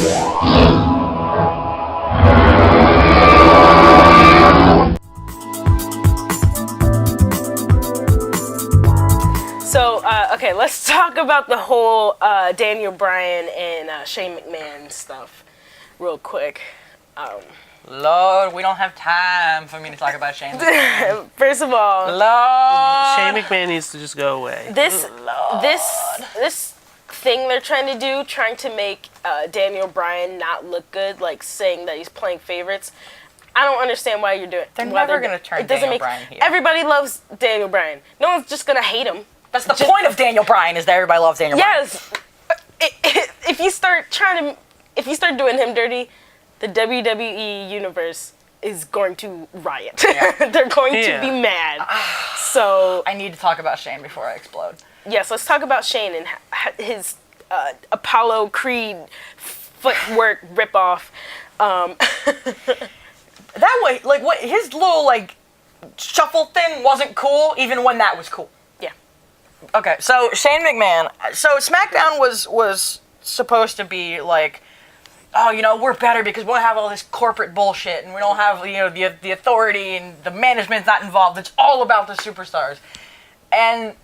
So, okay, let's talk about the whole Daniel Bryan and Shane McMahon stuff real quick. Lord, we don't have time for me to talk about Shane McMahon. First of all, Lord. Shane McMahon needs to just go away. This thing they're trying to do, trying to make Daniel Bryan not look good, like saying that he's playing favorites. I don't understand why you're doing it. They're never going to turn Daniel Bryan here. Everybody loves Daniel Bryan. No one's just going to hate him. That's the point of Daniel Bryan, is that everybody loves Daniel Bryan. Yes. If you start doing him dirty, the WWE universe is going to riot. Yeah. They're going to be mad. So I need to talk about Shane before I explode. Yes, let's talk about Shane and his Apollo Creed footwork ripoff. That way, like, what his little like shuffle thing wasn't cool, even when that was cool. Yeah. Okay, so Shane McMahon. So SmackDown was supposed to be like, oh, you know, we're better because we don't have all this corporate bullshit and we don't have, you know, the authority and the management's not involved. It's all about the superstars. And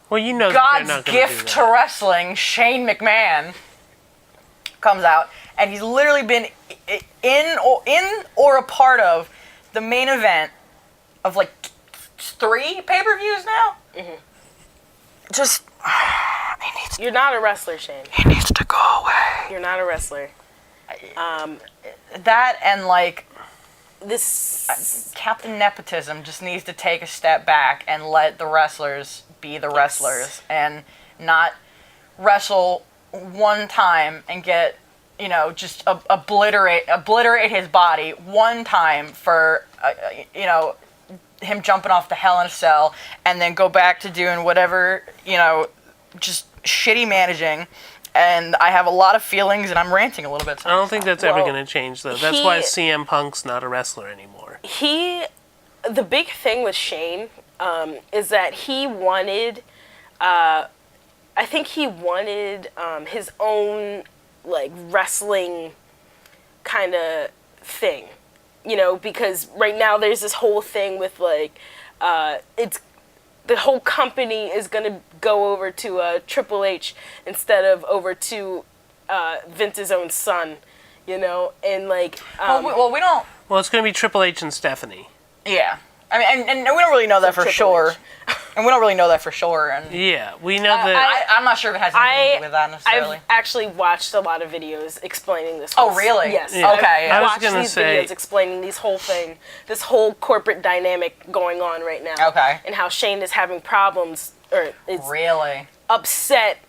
well, you know, God's gift to wrestling, Shane McMahon, comes out, and he's literally been in or a part of the main event of like 3 pay-per-views now. Mm-hmm. Just, you're not a wrestler, Shane. He needs to go away. You're not a wrestler. That and like this Captain Nepotism just needs to take a step back and let the wrestlers be the wrestlers and not wrestle one time and get, you know, just obliterate his body one time for you know, him jumping off the Hell in a Cell and then go back to doing whatever, you know, just shitty managing. And I have a lot of feelings, and I'm ranting a little bit. I don't think that's ever going to change, though. That's why CM Punk's not a wrestler anymore. The big thing with Shane is that he wanted, I think he wanted his own, like, wrestling kind of thing. You know, because right now there's this whole thing with, like, the whole company is going to go over to Triple H instead of over to Vince's own son, you know? And, like... we don't... Well, it's going to be Triple H and Stephanie. Yeah. I mean, and we don't really know that for sure. And we don't really know that for sure. And yeah, we know that... I'm not sure if it has anything to do with that necessarily. I've actually watched a lot of videos explaining this whole... Oh, really? Yes. Yeah. Okay. I've watched these videos explaining this whole thing, this whole corporate dynamic going on right now. Okay. And how Shane is having problems, or is really upset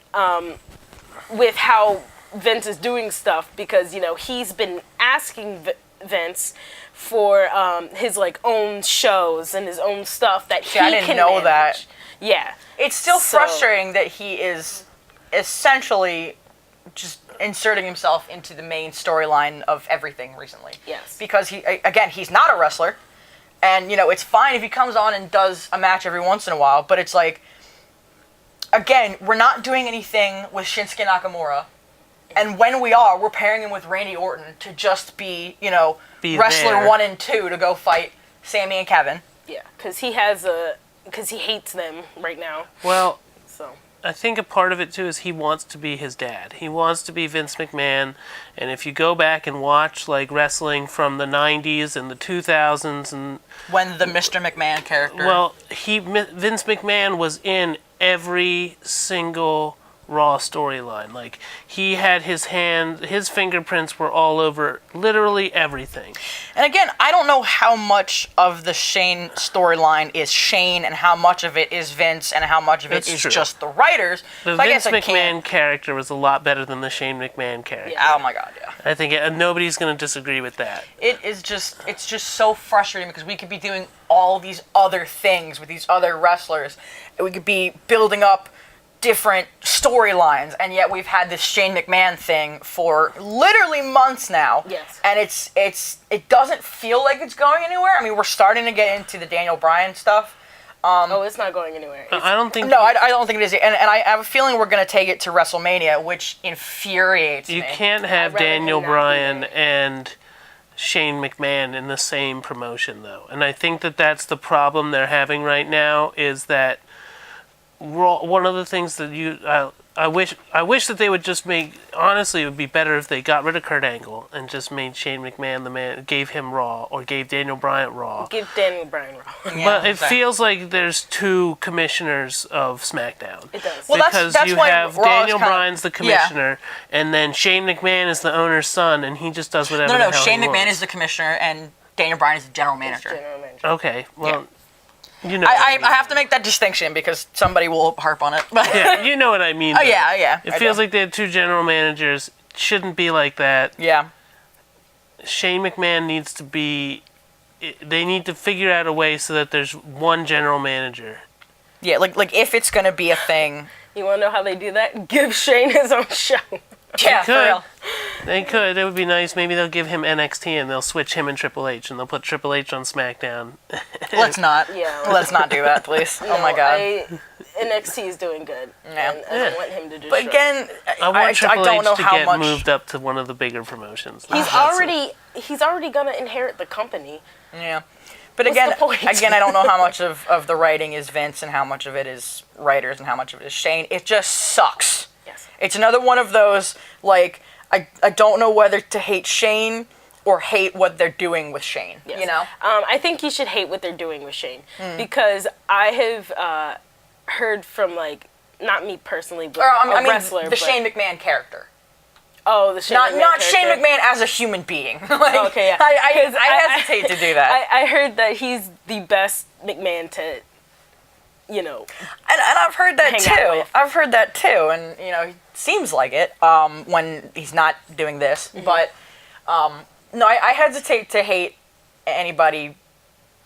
with how Vince is doing stuff because, you know, he's been asking Vince for his, like, own shows and his own stuff that he can manage. I didn't know that. Yeah. It's still frustrating that he is essentially just inserting himself into the main storyline of everything recently. Yes. Because, he's not a wrestler. And, you know, it's fine if he comes on and does a match every once in a while, but it's like, again, we're not doing anything with Shinsuke Nakamura. And when we are, we're pairing him with Randy Orton to just be, you know, wrestler there. 1 and 2 to go fight Sammy and Kevin. Yeah, because he hates them right now. Well, so I think a part of it too is he wants to be his dad. He wants to be Vince McMahon. And if you go back and watch like wrestling from the 90s and the 2000s and when the Mr. McMahon character. Well, Vince McMahon was in every single Raw storyline. Like, he had his fingerprints were all over literally everything. And again, I don't know how much of the Shane storyline is Shane and how much of it is Vince and how much of it is just the writers. The Vince McMahon character was a lot better than the Shane McMahon character. Yeah. Oh my god, yeah. I think nobody's going to disagree with that. It's just so frustrating because we could be doing all these other things with these other wrestlers. We could be building up different storylines, and yet we've had this Shane McMahon thing for literally months now. Yes. And it doesn't feel like it's going anywhere. I mean, we're starting to get into the Daniel Bryan stuff. It's not going anywhere. I don't think... No, I don't think it is. And I have a feeling we're going to take it to WrestleMania, which infuriates me. You can't have I'd rather Daniel him not be Bryan there. and Shane McMahon in the same promotion, though. And I think that that's the problem they're having right now, is that one of the things that I wish that they would just make... Honestly, it would be better if they got rid of Kurt Angle and just made Shane McMahon the man, gave him Raw, or gave Daniel Bryan Raw. Give Daniel Bryan Raw. But it feels like there's two commissioners of SmackDown. It does. Well, Because that's you why have Raw is Daniel kinda- Bryan's the commissioner, and then Shane McMahon is the owner's son, and he just does whatever the No. hell Shane he McMahon wants. is the commissioner, and Daniel Bryan is the general manager. General manager. Okay, well, you know. I have to make that distinction because somebody will harp on it. Yeah, you know what I mean. Oh, though. yeah. It I feels do. like they had two general managers. Shouldn't be like that. Yeah. Shane McMahon needs to be... They need to figure out a way so that there's one general manager. Yeah, like if it's going to be a thing. You want to know how they do that? Give Shane his own show. Yeah, for could. real. They could. It would be nice. Maybe they'll give him NXT and they'll switch him and Triple H and they'll put Triple H on SmackDown. Let's not. Yeah. Let's not do that, please. Oh my God. NXT is doing good. Yeah. And I don't want him to destroy. But again, I want I Triple don't H know to how get much. moved up to one of the bigger promotions. he's already gonna inherit the company. Yeah. But What's again, the point? I don't know how much of the writing is Vince and how much of it is writers and how much of it is Shane. It just sucks. Yes. It's another one of those, like, I don't know whether to hate Shane or hate what they're doing with Shane. Yes. You know? I think you should hate what they're doing with Shane because I have heard from, like, not me personally, but Or, wrestler. the but, Shane McMahon character. Oh, the Shane Not McMahon Shane character. McMahon as a human being. Like, Okay, yeah. I hesitate to do that. I heard that he's the best McMahon to, And I've heard that hang out too. with. I've heard that too, and he seems like it when he's not doing this. Mm-hmm. But no, I hesitate to hate anybody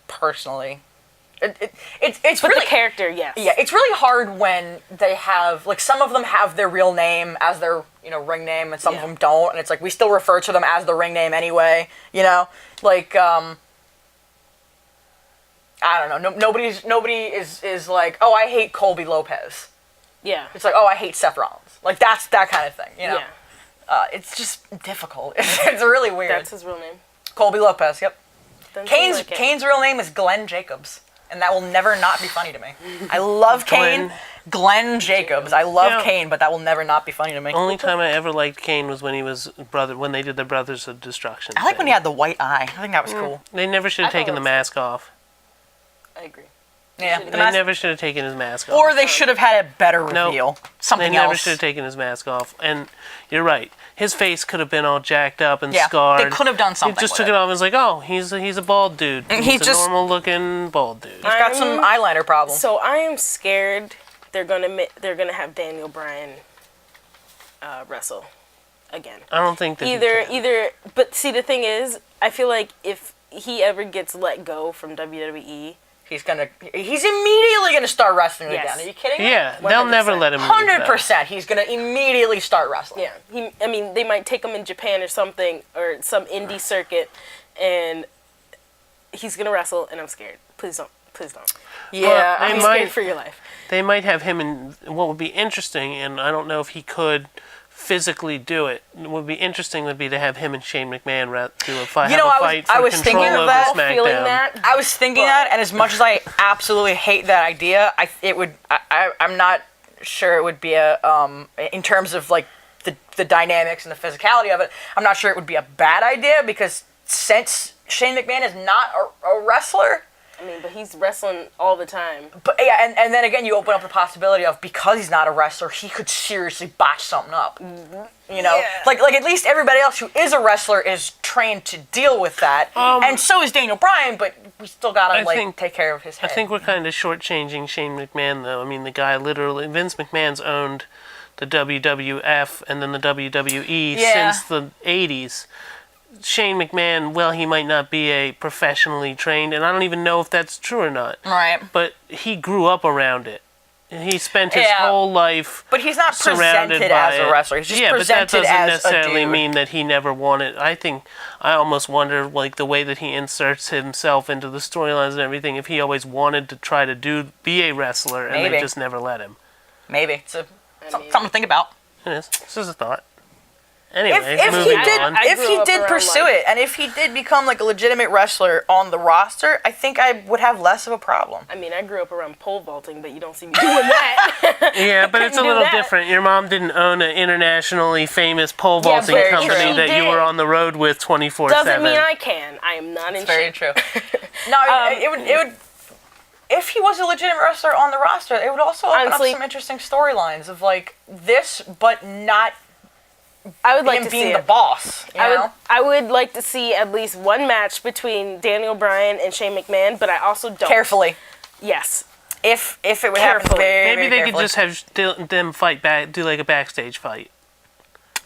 personally. It's but really the character, yes. yeah. It's really hard when they have like some of them have their real name as their ring name, and some of Yeah. them don't, and it's like we still refer to them as the ring name anyway. Like I don't know. Nobody is like, oh, I hate Colby Lopez. Yeah. It's like, oh, I hate Seth Rollins. Like that's that kind of thing. Yeah. It's just difficult. It's really weird. That's his real name. Colby Lopez. Yep. Doesn't seem like it. Kane's real name is Glenn Jacobs, and that will never not be funny to me. I love Kane. Glenn Jacobs. I love Yeah. Kane, but that will never not be funny to me. Only time I ever liked Kane was when he was when they did the Brothers of Destruction. I like when thing. he had the white eye. I think that was cool. They never should I have thought taken it the was- mask off. I agree. Yeah. They They never should have taken his mask off. Or they should have had a better Nope. reveal. They Something never else. should have taken his mask off. And you're right. His face could have been all jacked up and Yeah, scarred. they could have done something He just with took it. it off and was like, oh, he's a bald dude. And He's he's a just- normal looking bald dude. He's got some eyeliner problems. So I am scared they're gonna have Daniel Bryan wrestle again. I don't think that he can. Either. But see, the thing is, I feel like if he ever gets let go from WWE, He's immediately gonna start wrestling Yes. again. Are you kidding me? Yeah, they'll never 100%. let him leave, 100%. He's gonna immediately start wrestling. yeah, they might take him in Japan or something or some indie circuit, and he's gonna wrestle, and I'm scared. Please don't. Yeah, Well, I'm They scared might- for your life. They might have him in what would be interesting, and I don't know if he could physically do it. What would be interesting would be to have him and Shane McMahon do a fight. You know, have a I fight was for was control thinking of over that, SmackDown. Feeling that. I was thinking But- that, and as much as I absolutely hate that idea, I'm not sure it would be in terms of like the dynamics and the physicality of it, I'm not sure it would be a bad idea because since Shane McMahon is not a wrestler. But he's wrestling all the time. But yeah, and then again, you open up the possibility of because he's not a wrestler, he could seriously botch something up. You know, Yeah. like at least everybody else who is a wrestler is trained to deal with that, and so is Daniel Bryan. But we still gotta take care of his head. I think we're kind of shortchanging Shane McMahon, though. I mean, the guy literally, Vince McMahon's owned the WWF and then the WWE Yeah. since the 80s. Shane McMahon, well, he might not be a professionally trained, and I don't even know if that's true or not. Right. But he grew up around it. He spent his Yeah. whole life But he's not surrounded presented by as a wrestler. He's just yeah, but that presented doesn't as necessarily a dude. mean that he never wanted. I almost wonder, like, the way that he inserts himself into the storylines and everything, if he always wanted to try to be a wrestler and Maybe. they just never let him. Maybe. It's something to think about. It is. This is a thought. Anyway, If moving he did, on. I if grew he up did around, pursue like- it, and if he did become like a legitimate wrestler on the roster, I think I would have less of a problem. I mean, I grew up around pole vaulting, but you don't see me doing that. Yeah, but it's a couldn't do little that. different. Your mom didn't own an internationally famous pole Yeah, vaulting but company she that you did. were on the road with 24/7. Doesn't mean I can. I am not in Very shape. true. No, it would. If he was a legitimate wrestler on the roster, it would also open Honestly- up some interesting storylines of like this, but not I would like him to being see the it. boss. You know? I would like to see at least one match between Daniel Bryan and Shane McMahon, but I also don't. Carefully. Yes. If it would happen Carefully. very, Maybe very they could carefully. just have them fight back, do like a backstage fight.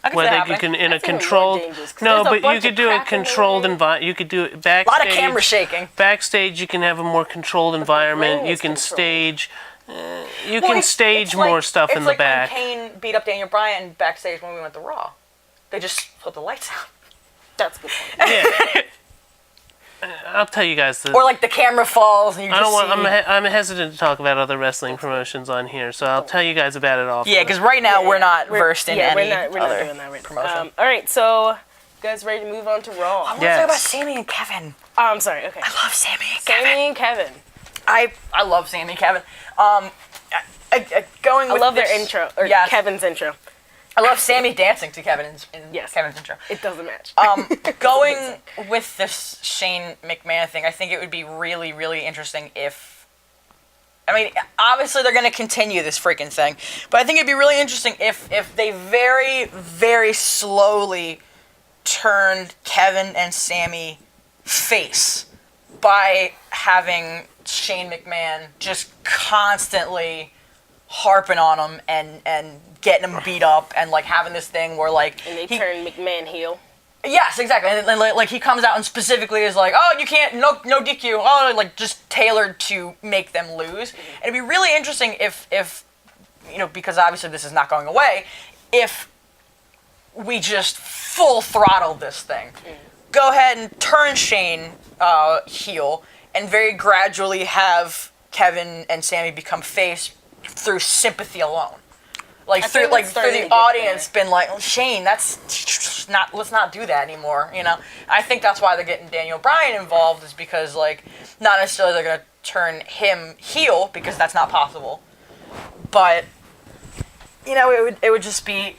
I could see Where that they happening. can in a That's even more controlled. dangerous, 'cause No, there's a but you bunch could of do a crap in controlled there. environment. You could do it A backstage. lot of camera shaking. Backstage, you can have a more controlled environment. ring You is can controlled. stage. You Well, can it's stage like- more stuff in the back. It's like when Kane beat up Daniel Bryan backstage when we went to Raw. They just put the lights out. That's a good point. Yeah. I'll tell you guys the. Or like the camera falls and you I just don't want. see... I'm hesitant to talk about other wrestling promotions on here, so I'll tell you guys about it off. Yeah, because right now we're not versed in yeah, any we're not other doing that right now. promotion. All right, so you guys ready to move on to Raw? I want to Yes. talk about Sammy and Kevin. Oh, I'm sorry. Okay. I love Sammy and Kevin. Sammy and Kevin. I love Sammy and Kevin. Going I with love this, their intro, or yes. Kevin's intro. I love Sammy dancing to Kevin's Yes. Kevin's intro. It doesn't match. Going with this Shane McMahon thing, I think it would be really, really interesting if... I mean, obviously they're going to continue this freaking thing, but I think it'd be really interesting if they very, very slowly turned Kevin and Sammy face by having Shane McMahon just constantly harping on him and getting him beat up and like having this thing where like and they turn McMahon heel. yes, exactly, and like he comes out and specifically is like, oh, you can't, no DQ, oh, like just tailored to make them lose. And it'd be really interesting if you know, because obviously this is not going away, if we just full throttle this thing, go ahead and turn Shane heel and very gradually have Kevin and Sammy become face through sympathy alone. Like I through think it's starting to the get audience been like, oh, Shane, that's not, let's not do that anymore, you know? I think that's why they're getting Daniel Bryan involved, is because like not necessarily they're gonna turn him heel, because that's not possible. But you know, it would just be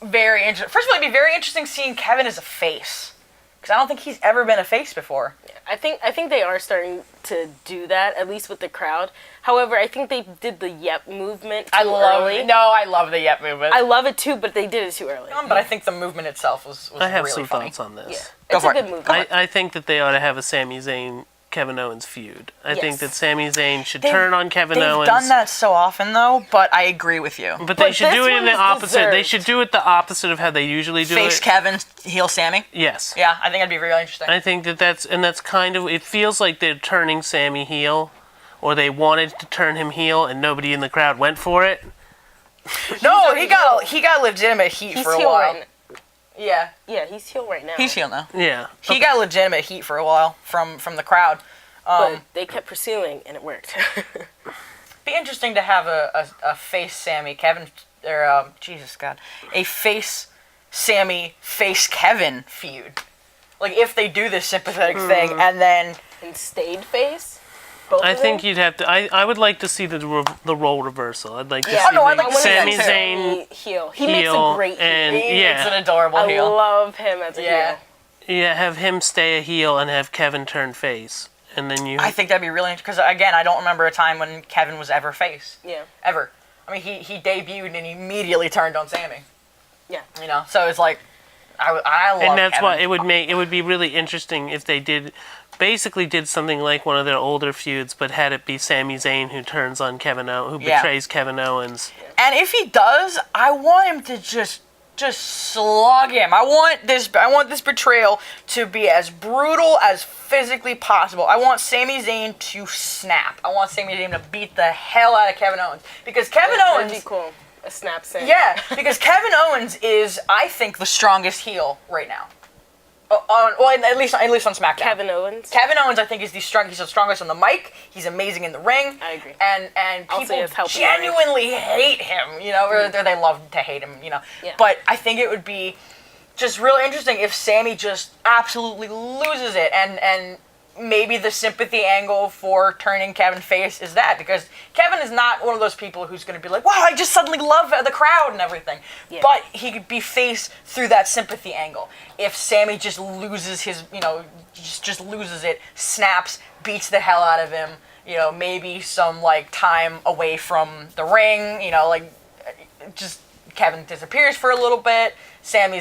very interesting. First of all, it'd be very interesting seeing Kevin as a face, because I don't think he's ever been a face before. I think they are starting to do that, at least with the crowd. However, I think they did the yep movement too early. I love the yep movement. I love it too, but they did it too early. But I think the movement itself was I have really some funny. thoughts on this. Yeah, Go it's for a it. good movement. I think that they ought to have a Sami Zayn Kevin Owens feud. I think Yes. that Sami Zayn should They've- turn on Kevin They've Owens. done that so often though, but I agree with you. But they But should do this it in one the is opposite. They deserved. should do it the opposite of how they usually do Face it. Kevin, heel Sammy. Yes. Yeah, I think that'd be really interesting. I think that's kind of, it feels like they're turning Sammy heel, or they wanted to turn him heel and nobody in the crowd went for it. No, he got legitimate heat He's for a heel while. right now. Yeah, Yeah, he's heel right now. he's heel now. Yeah. He got legitimate heat for a while from the crowd. But they kept pursuing, and it worked. Be interesting to have a face Sammy Kevin, or Jesus God, a face Sammy face Kevin feud. Like if they do this sympathetic thing and then and stayed face. Both I of think them? you'd have to. I would like to see the role reversal. I'd like to Yeah. see Oh, no, I'd like like to see Sami that too. Zayn heel. He makes a heel great and heel. it's an yeah, adorable I heel. love him as a Yeah. heel. have him stay a heel and have Kevin turn face, and then you. I think that'd be really interesting, because again, I don't remember a time when Kevin was ever face. Yeah. Ever. I mean, he debuted and immediately turned on Sammy. Yeah. You know, so it's like, I love and that's Kevin. why it would be really interesting if they basically did something like one of their older feuds, but had it be Sami Zayn who turns on Kevin Owens, who Yeah. betrays Kevin Owens. And if he does, I want him to just just slug him. I want this betrayal to be as brutal as physically possible. I want Sami Zayn to snap. I want Sami Zayn to beat the hell out of Kevin Owens. Because Kevin Owens... That'd be cool. A snap Zayn. Yeah, because Kevin Owens is, I think, the strongest heel right now. At least on SmackDown. Kevin Owens, I think, is the strongest. He's the strongest on the mic. He's amazing in the ring. I agree. And people genuinely hate him. You know, or they love to hate him. You know. Yeah. But I think it would be just really interesting if Sami just absolutely loses it, and maybe the sympathy angle for turning Kevin face is that, because Kevin is not one of those people who's going to be like, wow, I just suddenly love the crowd and everything. Yeah. But he could be face through that sympathy angle. If Sami just loses his, just loses it, snaps, beats the hell out of him, maybe some, time away from the ring, just Kevin disappears for a little bit. Sami,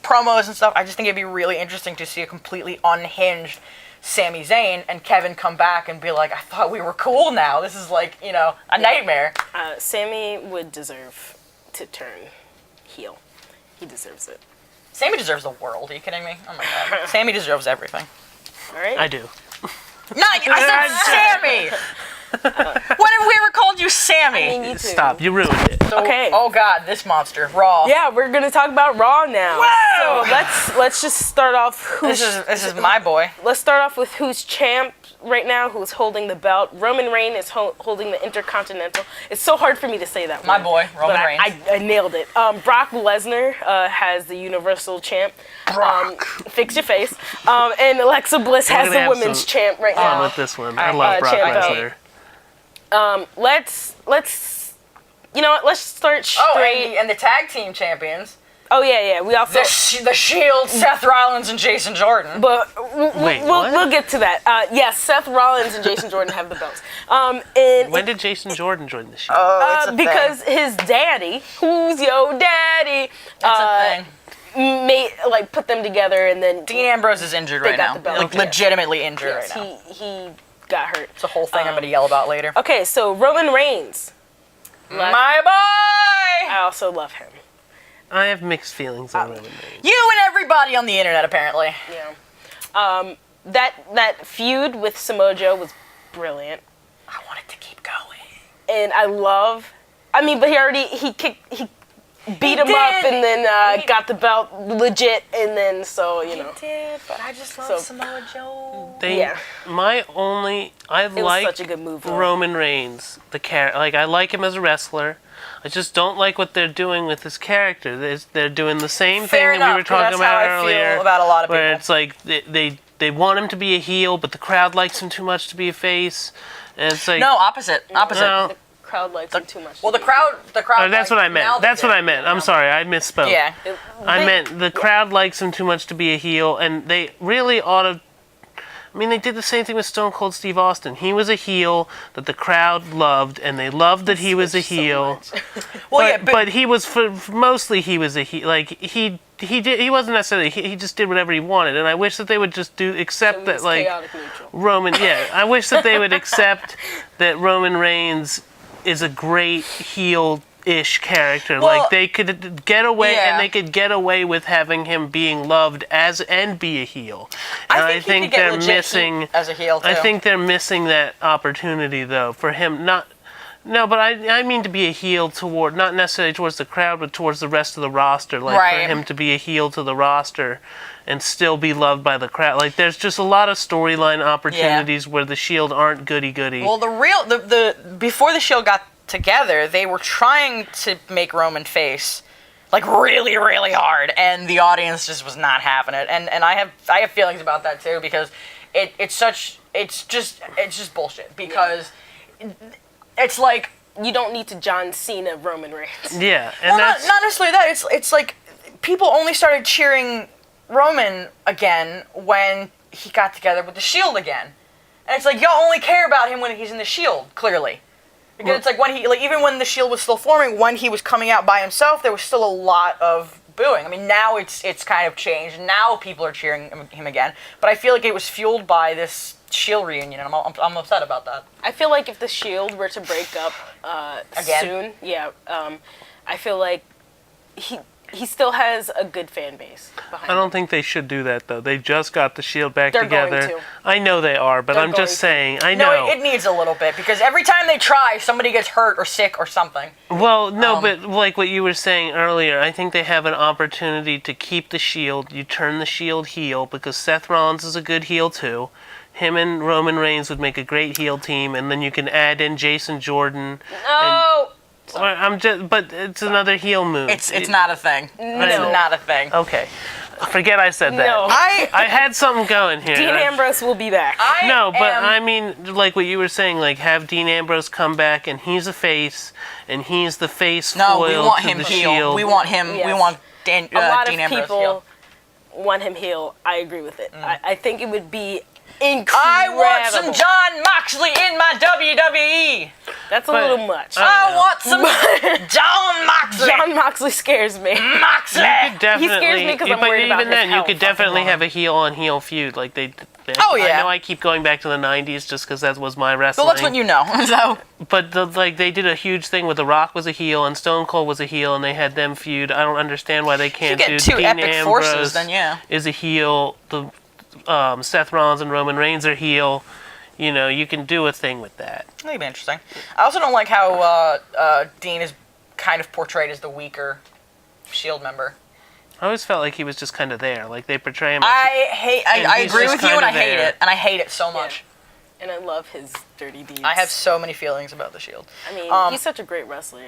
promos and stuff. I just think it'd be really interesting to see a completely unhinged Sami Zayn and Kevin come back and be like, I thought we were cool now. This is a nightmare. Sami would deserve to turn heel. He deserves it. Sami deserves the world. Are you kidding me? Oh my god. Sami deserves everything. All right. I do. No, I said Sami! When have we ever called you Sami? I mean, you too. Stop, you ruined it. So, okay. Oh god, this monster, Raw. Yeah, we're gonna talk about Raw now. Whoa! So let's just start off. This is my boy. Let's start off with who's champ right now, who's holding the belt. Roman Reigns is holding the Intercontinental. It's so hard for me to say that. My boy, Roman Reigns. I nailed it. Brock Lesnar has the Universal Champ. Brock. Fix your face. And Alexa Bliss has the Women's Champ right now. With this one, I love Brock Lesnar. Let's you know what? Let's start straight. And the tag team champions. Oh yeah. We also the Shield, Seth Rollins and Jason Jordan. But Wait, we'll get to that. Yes, Seth Rollins and Jason Jordan have the belts. And when did Jason Jordan join the Shield? because his daddy, who's your daddy, That's a thing. put them together, and then Dean Ambrose is injured right now. Legitimately injured right now. He got hurt. It's a whole thing I'm going to yell about later. Okay, so Roman Reigns. My boy! I also love him. I have mixed feelings on Roman Reigns. You and everybody on the internet, apparently. Yeah. That feud with Samoa Joe was brilliant. I want it to keep going. And he beat him up and then got the belt legit, and then He did, but I just love Samoa Joe. I like such a good move, Roman Reigns, the character. I like him as a wrestler. I just don't like what they're doing with his character. They're doing the same thing that we were talking about earlier. That's how I feel about a lot of people. Where it's like they want him to be a heel, but the crowd likes him too much to be a face. And it's like no, opposite. No. The crowd likes him too much. Well, the crowd. That's what I meant. That's what I meant. I'm sorry, I misspoke. Yeah. I meant the crowd likes him too much to be a heel, and they really ought to. I mean, they did the same thing with Stone Cold Steve Austin. He was a heel that the crowd loved, and they loved that he was a heel. But he was mostly he was a heel. He wasn't necessarily. He just did whatever he wanted, and I wish that they would just accept that Roman. Yeah, I wish that they would accept that Roman Reigns is a great heel-ish character. They could get away, and they could get away with having him being loved and be a heel. And I think they're missing as a heel too. I think they're missing that opportunity though for him not. No, but I mean to be a heel not necessarily towards the crowd, but towards the rest of the roster. For him to be a heel to the roster and still be loved by the crowd. There's just a lot of storyline opportunities where the Shield aren't goody-goody. Well, before the Shield got together, they were trying to make Roman face really, really hard, and the audience just was not having it. And I have feelings about that too, because it's just bullshit, because it's like you don't need to John Cena Roman Reigns. Yeah, and not necessarily that. It's like people only started cheering Roman again when he got together with the Shield again, and it's like y'all only care about him when he's in the Shield, clearly. Because it's like when even when the Shield was still forming, when he was coming out by himself, there was still a lot of booing. I mean, now it's kind of changed. Now people are cheering him again, but I feel like it was fueled by this Shield reunion, and I'm upset about that. I feel like if the Shield were to break up again? soon, I feel like he still has a good fan base behind I don't think they should do that, though. They just got the Shield back They're together. going to. I know they are, but They're I'm just going saying. I know. No, it needs a little bit, because every time they try, somebody gets hurt or sick or something. Well, no, but like what you were saying earlier, I think they have an opportunity to keep the Shield. You turn the Shield heel, because Seth Rollins is a good heel, too. Him and Roman Reigns would make a great heel team, and then you can add in Jason Jordan. No. But it's another heel move. It's not a thing. No. It's not a thing. Okay. Forget I said that. No. I had something going here. Dean Ambrose will be back. I mean, like what you were saying, like have Dean Ambrose come back and he's a face, and he's the face No, we foil want to him the heel. Shield. We want him. Yes. We want A lot Dean of Ambrose people heel. want him heel. I agree with it. I think it would be incredible. I want some John Moxley in my WWE. That's a little much. I want some John Moxley. John Moxley scares me. Moxley. Definitely, He scares me 'cause I'm but worried even about his then, you health. could definitely have a heel on heel feud, like they. Oh, yeah. I know I keep going back to the '90s just because that was my wrestling. Well, that's what you know. So. But they did a huge thing with The Rock was a heel and Stone Cold was a heel, and they had them feud. I don't understand why they can't If you do get two Dean epic Ambrose forces, then yeah. is a heel. The Seth Rollins and Roman Reigns are heel. You know, you can do a thing with that. That'd be interesting. I also don't like how Dean is kind of portrayed as the weaker Shield member. I always felt like he was just kind of there. Like they portray him. I he's agree just with you, and I kinda hate there. it, and I hate it so much. And I love his dirty deeds. I have so many feelings about the Shield. I mean, he's such a great wrestler.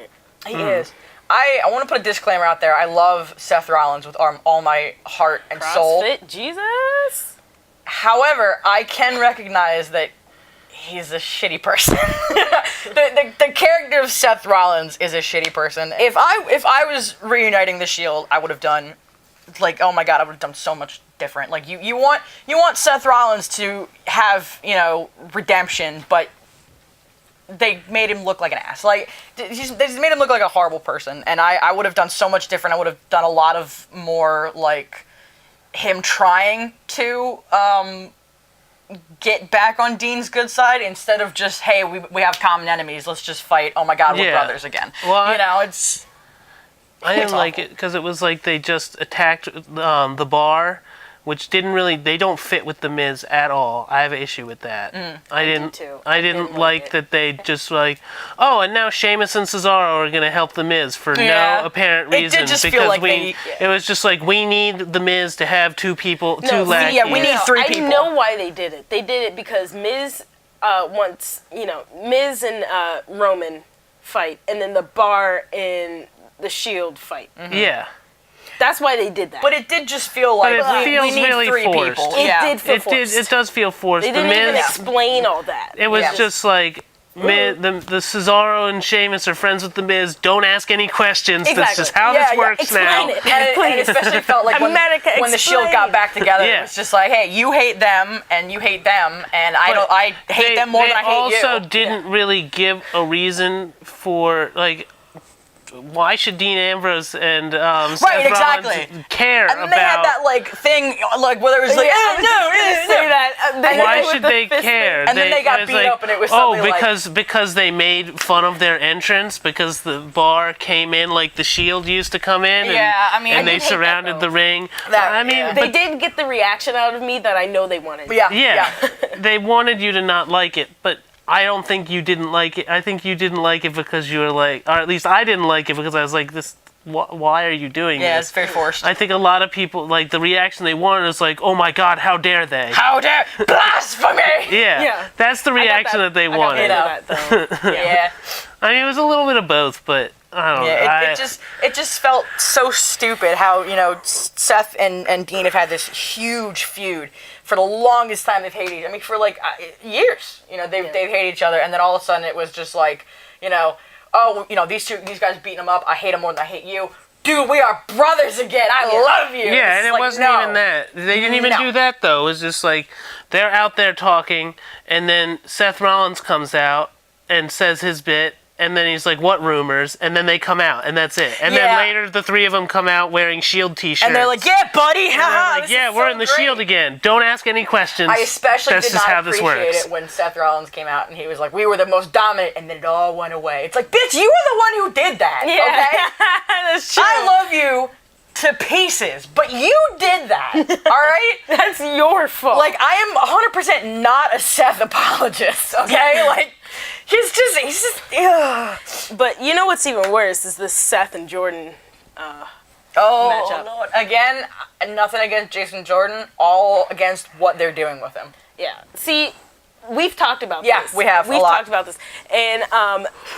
He is. I want to put a disclaimer out there. I love Seth Rollins with all my heart and soul. CrossFit Jesus. However, I can recognize that he's a shitty person. the character of Seth Rollins is a shitty person. If I was reuniting the Shield, I would have done, like, oh my god, I would have done so much different. Like you want Seth Rollins to have, you know, redemption, but they made him look like an ass. Like they just made him look like a horrible person, and I would have done so much different. I would have done a lot of more, like, him trying to get back on Dean's good side instead of just, hey, we have common enemies, let's just fight, oh my god, we're brothers again. Well, I didn't like it because it was like they just attacked the bar, which they don't fit with the Miz at all. I have an issue with that. I didn't like that they just like, oh, and now Sheamus and Cesaro are gonna help the Miz for no apparent reason. It did just because feel like it was just like we need the Miz to have two lackeys. we need three people. I know why they did it. They did it because Miz wants, Miz and Roman fight, and then the Bar and the Shield fight. Yeah. That's why they did that. But it did just feel like it feels we need really three forced. people. It did feel forced. It does feel forced. They didn't the Miz, even explain all that. It was just like the Cesaro and Sheamus are friends with the Miz. Don't ask any questions. Exactly. That's just how this works now. Explain it. And it especially felt like when the Shield got back together, it was just like, hey, you hate them and you hate them, and I hate them more than I hate you. They also didn't really give a reason for, like, why should Dean Ambrose and Seth Rollins care about? And then they had that like thing, like where there was like, say that. Why should they care? And then they got beat up, and it was because they made fun of their entrance because the Bar came in like the Shield used to come in. And they surrounded the ring. They did get the reaction out of me that I know they wanted. Yeah. They wanted you to not like it, but I don't think you didn't like it. I think you didn't like it because you were like, or at least I didn't like it because I was like, this. Why are you doing this? Yeah, it's very forced. I think a lot of people, like, the reaction they wanted is like, oh my god, how dare they? How dare blasphemy! Yeah, that's the reaction that they wanted. Yeah. I mean, it was a little bit of both, but I don't know. It just felt so stupid how, Seth and Dean have had this huge feud for the longest time. They've hated. I mean, for like years. They've hated each other, and then all of a sudden it was just like, these guys beating them up. I hate them more than I hate you. Dude, we are brothers again. I love you. Yeah, and it wasn't even that. They didn't even do that, though. It was just like, they're out there talking, and then Seth Rollins comes out and says his bit, And then he's like, what rumors? And then they come out, and that's it. And then later, the three of them come out wearing SHIELD t-shirts. And they're like, yeah, buddy, haha, like, yeah, we're in the SHIELD again. Don't ask any questions. I especially That's did just not how this appreciate works. it when Seth Rollins came out and he was like, we were the most dominant, and then it all went away. It's like, bitch, you were the one who did that, okay? That's true. I love you to pieces, but you did that, all right? That's your fault. Like, I am 100% not a Seth apologist, okay? Like, he's just, ugh. But you know what's even worse is this Seth and Jordan matchup. Lord. Again, nothing against Jason Jordan, all against what they're doing with him. Yeah. See, we've talked about Yeah, this. we have, We've a lot. talked about this. And,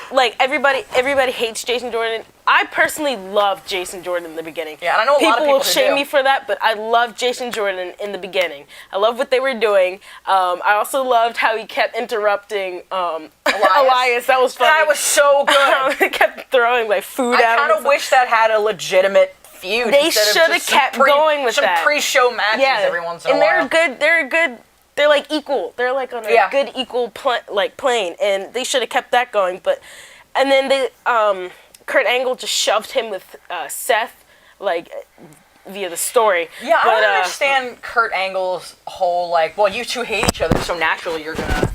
like, everybody hates Jason Jordan. I personally loved Jason Jordan in the beginning. Yeah, and I know a lot of people will who shame do. me for that, but I loved Jason Jordan in the beginning. I loved what they were doing. I also loved how he kept interrupting Elias. That was funny. That was so good. He kept throwing, like, food I at him. kind of wish that had a legitimate feud. They instead of should have just some kept going with some that. pre-show matches every once in a while. And they're good. They're like equal. They're like on a good equal plane, and they should have kept that going. And then they Kurt Angle just shoved him with Seth, like via the story. Yeah, I don't understand Kurt Angle's whole like, well, you two hate each other, so naturally you're gonna,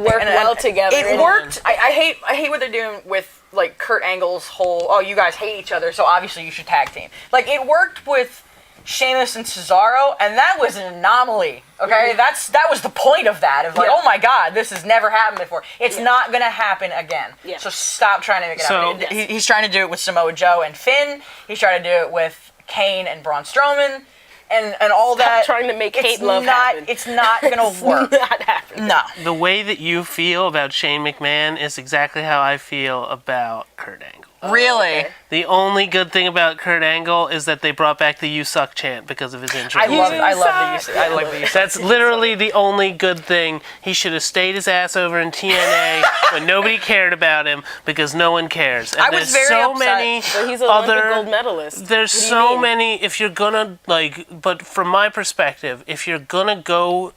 work well together. It worked. I hate what they're doing with like Kurt Angle's whole, oh, you guys hate each other, so obviously you should tag team. Like, it worked with Sheamus and Cesaro, and that was an anomaly. Okay, that was the point of that. Of like, oh my God, this has never happened before. It's not gonna happen again. Yeah. So stop trying to make it happen. He's trying to do it with Samoa Joe and Finn. He's trying to do it with Kane and Braun Strowman, and all that. Trying to make hate love happen. It's not gonna work. Not happen. No. The way that you feel about Shane McMahon is exactly how I feel about Kurt Angle. Really? The only good thing about Kurt Angle is that they brought back the "You Suck" chant because of his injury. I love the You Suck. That's literally the only good thing. He should have stayed his ass over in TNA when nobody cared about him because no one cares. And I was very upset. But he's an Olympic gold medalist. There's so many. If you're gonna but from my perspective, if you're gonna go,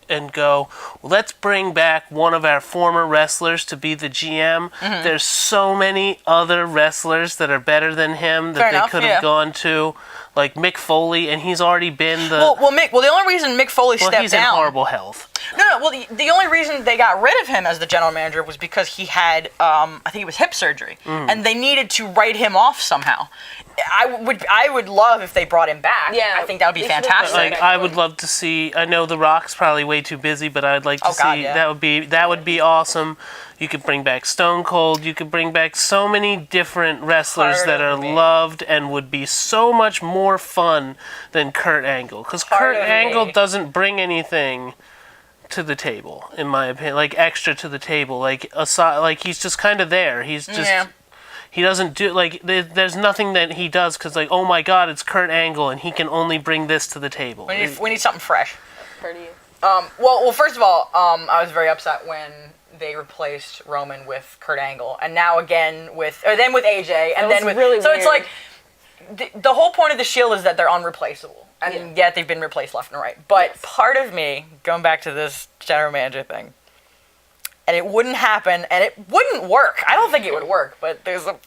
let's bring back one of our former wrestlers to be the GM. There's so many other wrestlers that are better than him that they could have gone to, like Mick Foley, and he's already been the. Well, the only reason Mick Foley stepped he's down. in horrible health. No. Well, the only reason they got rid of him as the general manager was because he had, I think it was hip surgery, and they needed to write him off somehow. I would love if they brought him back. Yeah, I think that would be fantastic. Like, I would love to see. I know The Rock's probably way too busy, but I'd like to see. That would be awesome. You could bring back Stone Cold. You could bring back so many different wrestlers that are loved and would be so much more fun than Kurt Angle. Because Kurt Angle doesn't bring anything to the table, in my opinion. Like, extra to the table. Like, aside, like he's just kind of there. He's just... Yeah. He doesn't do... Like, there's nothing that he does because, like, oh my God, it's Kurt Angle and he can only bring this to the table. We need something fresh. Heard of you. Well, first of all, I was very upset when they replaced Roman with Kurt Angle, and now again with AJ, and then with really so weird. It's like the whole point of the Shield is that they're unreplaceable, and yet they've been replaced left and right. But part of me, going back to this general manager thing, and it wouldn't happen, and it wouldn't work. I don't think it would work, but there's a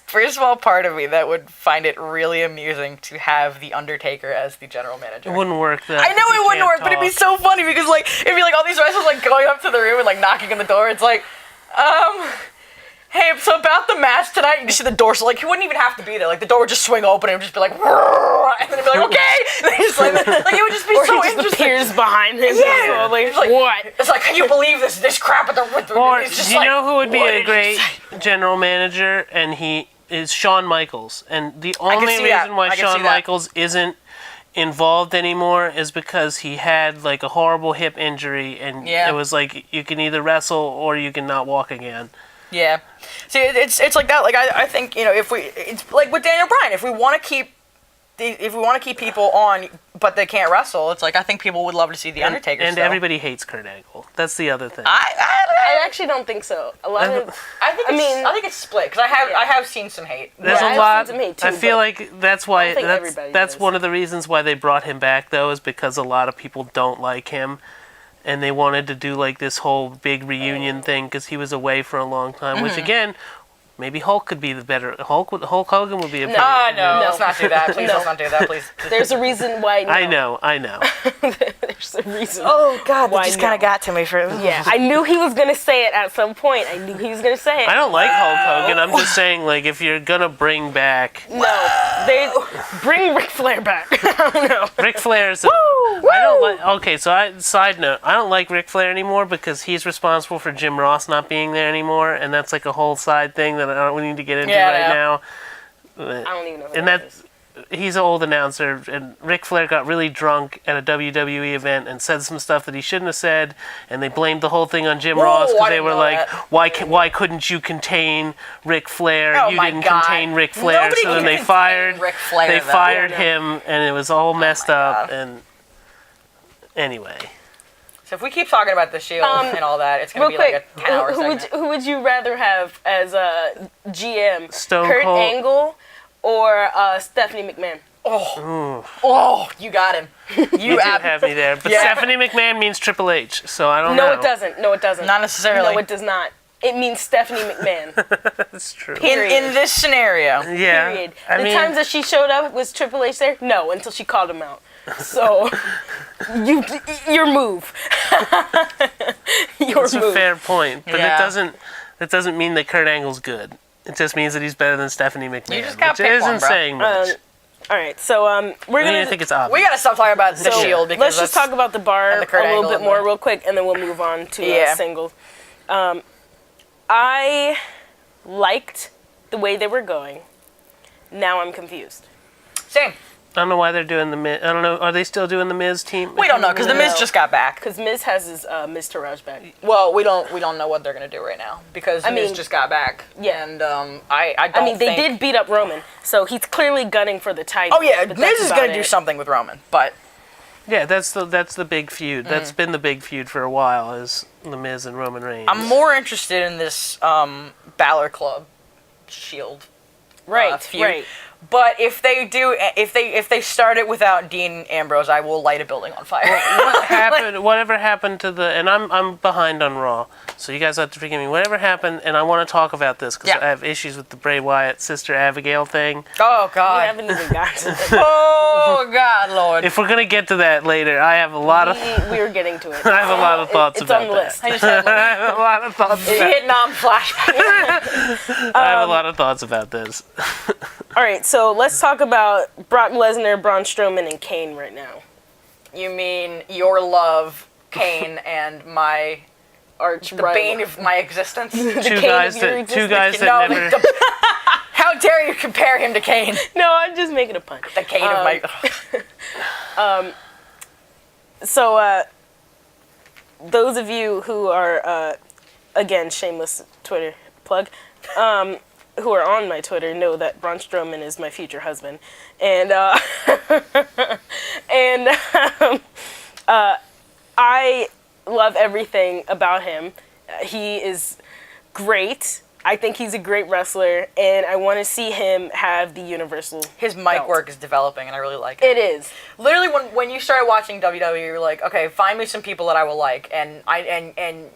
very small part of me that would find it really amusing to have The Undertaker as the general manager. It wouldn't work. I know it wouldn't work, but it'd be so funny because, like, it'd be like all these wrestlers, like, going up to the room and, like, knocking on the door. It's like, hey, so about the match tonight, you see the door, so, like, he wouldn't even have to be there. Like, the door would just swing open and it would just be like, and then it'd be like, okay! And then just, like, it would just be so interesting. Just appears behind him. Yeah! Like, what? It's like, can you believe this crap at the... Or, it's just you like, know who would be a great general manager? And he is Shawn Michaels. And the only reason why Shawn Michaels isn't involved anymore is because he had like a horrible hip injury, and it was like you can either wrestle or you can not walk again. Yeah. See, it's like that. Like I think, if it's like with Daniel Bryan, if we want to keep people on, but they can't wrestle, it's like I think people would love to see the Undertaker. And everybody hates Kurt Angle. That's the other thing. I actually don't think so. I think it's split because I have seen some hate. There's a lot. Seen some hate too, I feel like that's why that's one of the reasons why they brought him back though, is because a lot of people don't like him. And they wanted to do like this whole big reunion thing because he was away for a long time, which again Maybe Hulk could be the better. Hulk Hogan would be a better. No, let's not do that. Please, let's not do that, please. There's a reason why. No. I know. There's a reason. Oh God, why that just kind of got to me for. Yeah, I knew he was gonna say it at some point. I knew he was gonna say it. I don't like Hulk Hogan. I'm just saying, like, if you're gonna bring back. No, they bring Ric Flair back. I don't know. Ric Flair's. Woo! I don't like. Okay, so side note, I don't like Ric Flair anymore because he's responsible for Jim Ross not being there anymore, and that's like a whole side thing that we need to get into now. I don't even know. And that's he's an old announcer, and Ric Flair got really drunk at a WWE event and said some stuff that he shouldn't have said, and they blamed the whole thing on Jim Ross because they were like, why couldn't you contain Ric Flair? You didn't contain Ric Flair. Nobody so then they fired him, and it was all messed up. And anyway. So if we keep talking about the Shield and all that, it's going to be like a 10-hour segment. Who would you rather have as a GM? Stone Kurt Cold Angle or Stephanie McMahon? Oh, you got him. You did have me there. But Stephanie McMahon means Triple H, so I don't know. No, it doesn't. Not necessarily. No, it does not. It means Stephanie McMahon. That's true. In this scenario. Yeah. Period. The times that she showed up, was Triple H there? No, until she called him out. So, your move. That's a fair point, but it doesn't mean that Kurt Angle's good. It just means that he's better than Stephanie McMahon, You just gotta which pick isn't one, bro. saying much. All right, so we're gonna. I think it's obvious. We got to stop talking about the Shield because let's just talk about the bar and the Kurt a little Angle bit more real quick, and then we'll move on to singles. I liked the way they were going. Now I'm confused. Same. I don't know why they're doing the Miz. I don't know. Are they still doing the Miz team? We don't know because the Miz just got back. Because Miz has his Miz Taraj back. Well, we don't know what they're gonna do right now because Miz just got back. Yeah. And I don't. They did beat up Roman, so he's clearly gunning for the title. Oh yeah, Miz is gonna do something with Roman, but. Yeah, that's the big feud. That's been the big feud for a while, is the Miz and Roman Reigns. I'm more interested in this Balor Club Shield. Feud. Right. But if they start it without Dean Ambrose, I will light a building on fire. What happened? Whatever happened to the? And I'm behind on Raw, so you guys have to forgive me. Whatever happened, and I want to talk about this because I have issues with the Bray Wyatt sister Abigail thing. Oh God! We haven't even gotten to that. Oh God, Lord! If we're gonna get to that later, I have a lot of. We were getting to it. I have a lot of thoughts about on the list. that. I have a lot of thoughts. Vietnam flashback. I have a lot of thoughts about this. All right, so let's talk about Brock Lesnar, Braun Strowman, and Kane right now. You mean your love, Kane, and my the bane of my existence? Two guys that never. How dare you compare him to Kane? No, I'm just making a pun. The Kane of my. So, those of you who are, again, shameless Twitter plug, who are on my Twitter know that Braun Strowman is my future husband, and I love everything about him. He is great. I think he's a great wrestler, and I want to see him have the Universal His mic belt. work is developing, and I really like it. It is. Literally, when you started watching WWE, you were like, okay, find me some people that I will like, and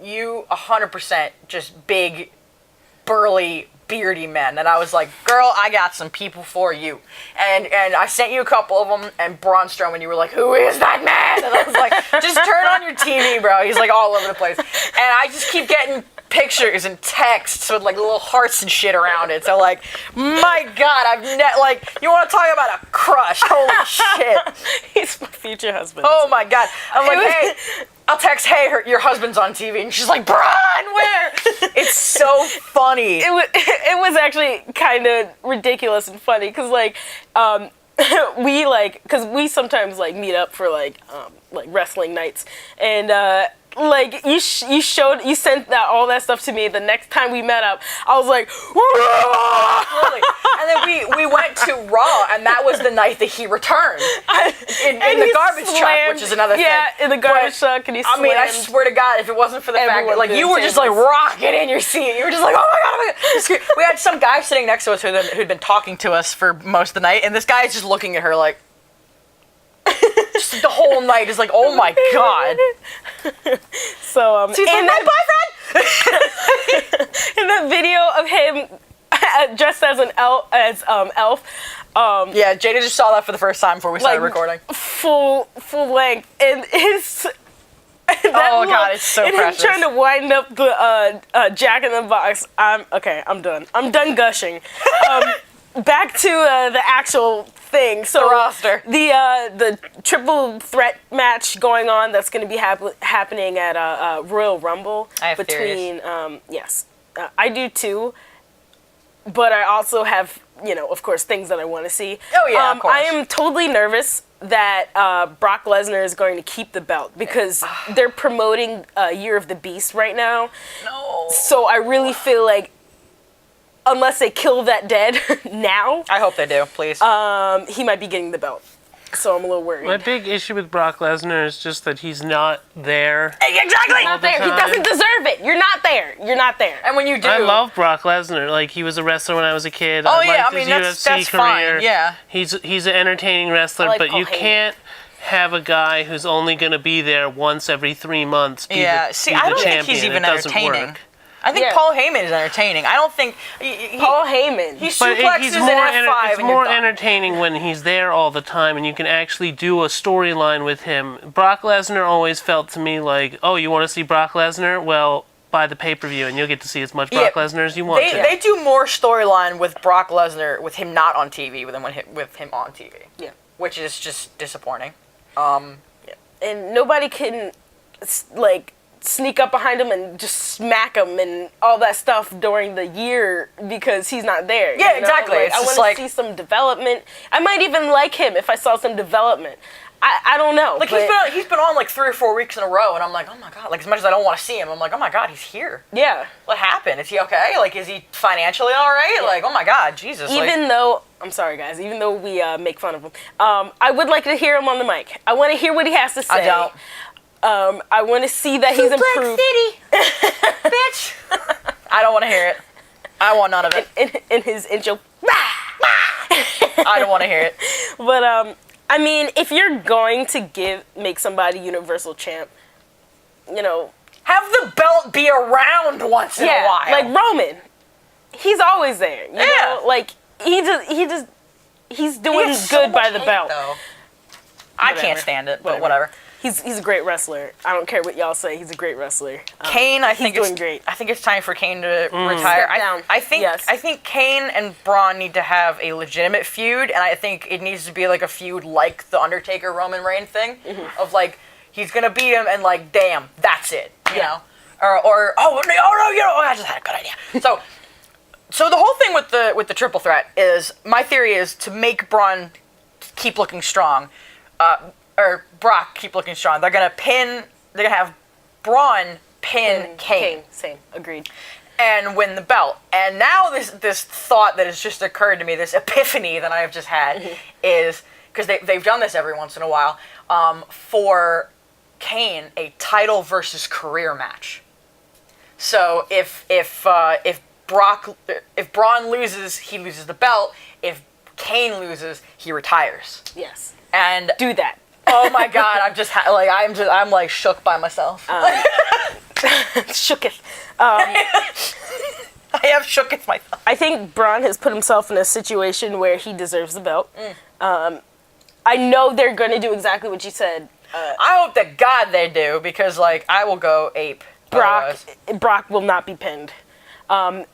you 100% just big, burly, beardy men, and I was like, girl, I got some people for you, and I sent you a couple of them, and Braun Strowman, you were like, who is that man? And I was like, just turn on your TV, bro. He's like all over the place, and I just keep getting pictures and texts with like little hearts and shit around it. So like, my God, you want to talk about a crush? Holy shit, He's my future husband. oh my God. I'm like, hey. I'll text, hey, your husband's on TV, and she's like, Braun, where? It's so funny. It was actually kind of ridiculous and funny because we sometimes like meet up for like wrestling nights, and you sent all that stuff to me. The next time we met up, I was like, Absolutely. And then we went to Raw, and that was the night that he returned in the garbage truck, which is another thing. Yeah, in the garbage truck, and he slammed. I mean, I swear to God, if it wasn't for the fact that you were just like rocking in your seat, you were just like, oh my God. We had some guy sitting next to us who'd been talking to us for most of the night, and this guy is just looking at her like. Just the whole night is like, oh my God. So, she's like, my boyfriend! in that video of him dressed as an elf. Yeah, Jada just saw that for the first time before we started recording. Full length, and his. God, it's so precious. Him trying to wind up the Jack in the Box. I'm done. I'm done gushing. Back to the actual thing. So the roster. The triple threat match going on that's going to be happening at Royal Rumble. I have between yes, I do too. But I also have, of course, things that I want to see. Oh yeah, of course. I am totally nervous that Brock Lesnar is going to keep the belt because they're promoting Year of the Beast right now. No. So I really feel like unless they kill that dead now, I hope they do, please. he might be getting the belt. So I'm a little worried. My big issue with Brock Lesnar is just that he's not there. Exactly. He's not there. He doesn't deserve it. You're not there. You're not there. And when you do, I love Brock Lesnar. Like, he was a wrestler when I was a kid. Oh, I yeah, liked I mean, his that's UFC career. fine, yeah. He's an entertaining wrestler, like but Paul you Heyman. can't have a guy who's only going to be there once every 3 months be yeah. the, See, be I the don't think champion. he's even It doesn't entertaining. work. I think Yeah. Paul Heyman is entertaining. I don't think Paul Heyman. he But suplexes he's an more, F5 it's and more you're done. entertaining when he's there all the time and you can actually do a storyline with him. Brock Lesnar always felt to me like, oh, you want to see Brock Lesnar? Well, buy the pay-per-view and you'll get to see as much Brock Lesnar as you want to. They do more storyline with Brock Lesnar with him not on TV than with him on TV. Yeah. Which is just disappointing. And nobody can, sneak up behind him and just smack him and all that stuff during the year because he's not there. Yeah, exactly. It's I just want to see some development. I might even like him if I saw some development. I don't know. Like, he's been on, 3 or 4 weeks in a row, and I'm like, oh my god. Like, as much as I don't want to see him, I'm like, oh my god, he's here. Yeah. What happened? Is he okay? Like, is he financially all right? Yeah. Like, oh my god, Jesus. Even though, I'm sorry guys, even though we make fun of him, I would like to hear him on the mic. I want to hear what he has to say. I don't. I want to see that he's improved. City, bitch. I don't want to hear it. I want none of it. In his intro. I don't want to hear it. But, I mean, if you're going to make somebody Universal Champ, have the belt be around once in a while. like Roman. He's always there. You know? Like, he's doing good by the belt. Though. I can't stand it, but whatever. He's a great wrestler. I don't care what y'all say. He's a great wrestler. Kane, I think he's doing great. I think it's time for Kane to retire. Step down. I think Kane and Braun need to have a legitimate feud, and I think it needs to be like a feud like the Undertaker Roman Reigns thing, of like he's gonna beat him and like damn, that's it, you know, or oh no, I just had a good idea. So the whole thing with the triple threat is my theory is to make Braun keep looking strong. Or Brock keep looking strong. They're gonna have Braun pin Kane. Same. Agreed. And win the belt. And now this thought that has just occurred to me, this epiphany that I have just had, is because they've done this every once in a while, for Kane a title versus career match. So if Braun loses, he loses the belt. If Kane loses, he retires. Yes. And Do that. oh my god, I'm shook by myself. Shooketh. I have shooketh myself. I think Braun has put himself in a situation where he deserves the belt. I know they're going to do exactly what you said. I hope to God they do, because I will go ape. Brock will not be pinned. Oh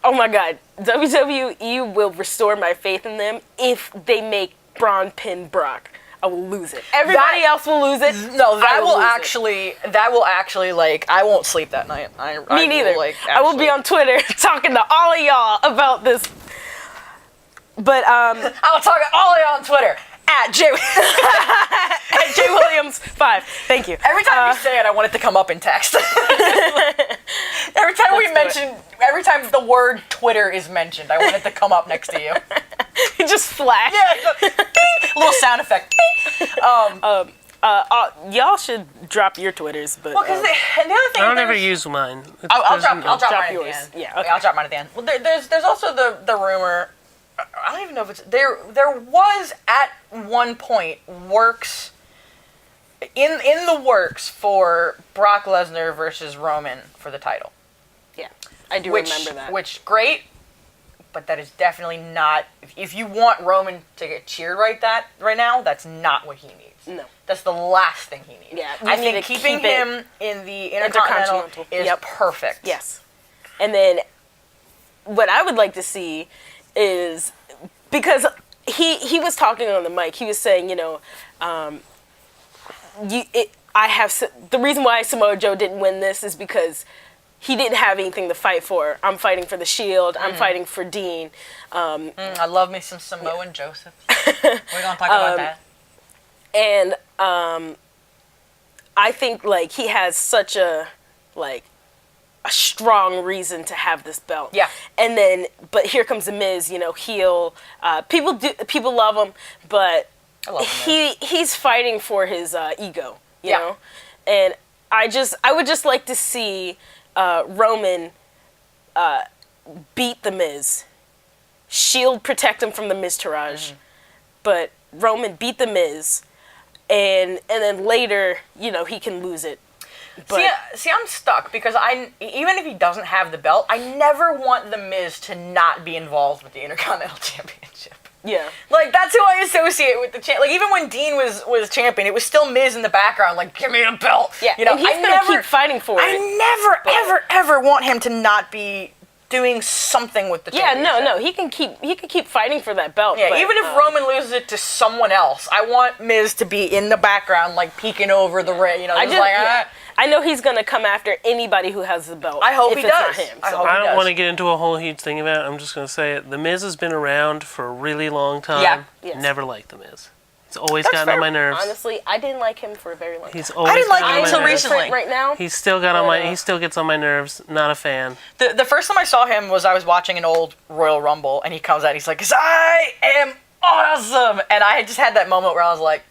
my god, WWE will restore my faith in them if they make Braun pin Brock. I will lose it. Everybody else will lose it. No, that will actually I won't sleep that night. Me neither. I will be on Twitter talking to all of y'all about this. But I will talk to all of y'all on Twitter at JWilliams5. Thank you. Every time you say it, I want it to come up in text. Every time the word Twitter is mentioned, I want it to come up next to you. Just flash. Yeah, ding, a little sound effect. Ding. Y'all should drop your Twitters, but Well, because the other thing, I don't ever use mine. I'll drop mine drop at yours. the end. Yeah, okay. I'll drop mine at the end. Well, there's also the rumor. I don't even know if it's there. There was at one point works in the works for Brock Lesnar versus Roman for the title. Yeah, I do remember that. Which great. but that is definitely not. If you want Roman to get cheered right now, that's not what he needs. No. That's the last thing he needs. Yeah, I think keeping him in the Intercontinental is perfect. Yes. And then what I would like to see is, because he was talking on the mic, he was saying, the reason why Samoa Joe didn't win this is because he didn't have anything to fight for. I'm fighting for the Shield. I'm fighting for Dean. I love me some Samoan Joseph. We're going to talk about that. And I think, like, he has such a strong reason to have this belt. Yeah. And then, but here comes the Miz, heel. People love him, but I love him, he's fighting for his ego, you Yeah. know? And I would just like to see Roman beat the Miz. Shield protect him from the Miztourage. But Roman beat the Miz, and then later, he can lose it. But See, I'm stuck because even if he doesn't have the belt, I never want the Miz to not be involved with the Intercontinental Championship. yeah. Like, that's who I associate with the champ. Like, even when Dean was champion, it was still Miz in the background, like, give me the belt. Yeah, and he's gonna keep fighting for it. I never, ever want him to not be doing something with the championship. Yeah, no, he can keep fighting for that belt. Yeah, but, even if Roman loses it to someone else, I want Miz to be in the background, like, peeking over the ring, I know he's gonna come after anybody who has the belt. I hope if he it's does. Not him, I so. hope I he don't does. want to get into a whole huge thing about it. I'm just going to say it. The Miz has been around for a really long time. Yeah. Yes. Never liked The Miz. He's always That's gotten fair. on my nerves. Honestly, I didn't like him for a very long time. He's always I didn't like gotten him on my until nerves. recently. Right now, He still got on my. He still gets on my nerves. Not a fan. The first time I saw him was I was watching an old Royal Rumble, and he comes out and he's like, 'cause I am awesome! And I just had that moment where I was like,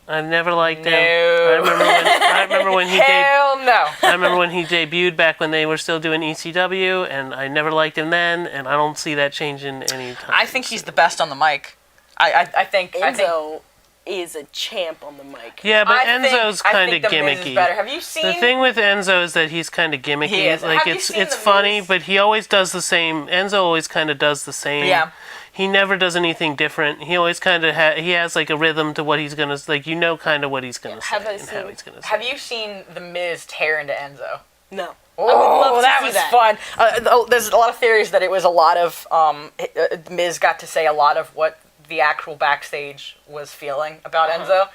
I've never liked him. No. I remember when he hell no. I remember when he debuted back when they were still doing ECW, and I never liked him then, and I don't see that changing anytime. I think he's the best on the mic. I think Enzo is a champ on the mic. Yeah, but I think- Enzo's kind of I think the Miz is gimmicky. better. Have you seen? The thing with Enzo is that he's kind of gimmicky. He is. Like Have you it's seen The funny, Miz? but he always does the same. Enzo always kind of does the same. Yeah. He never does anything different. He always kind of he has like a rhythm to what he's gonna like. Kind of what he's gonna say Have I and how seen- he's gonna say. Have you seen the Miz tear into Enzo? No. Oh, I would love to that see was that. fun. There's a lot of theories that it was a lot of Miz got to say a lot of what the actual backstage was feeling about Enzo.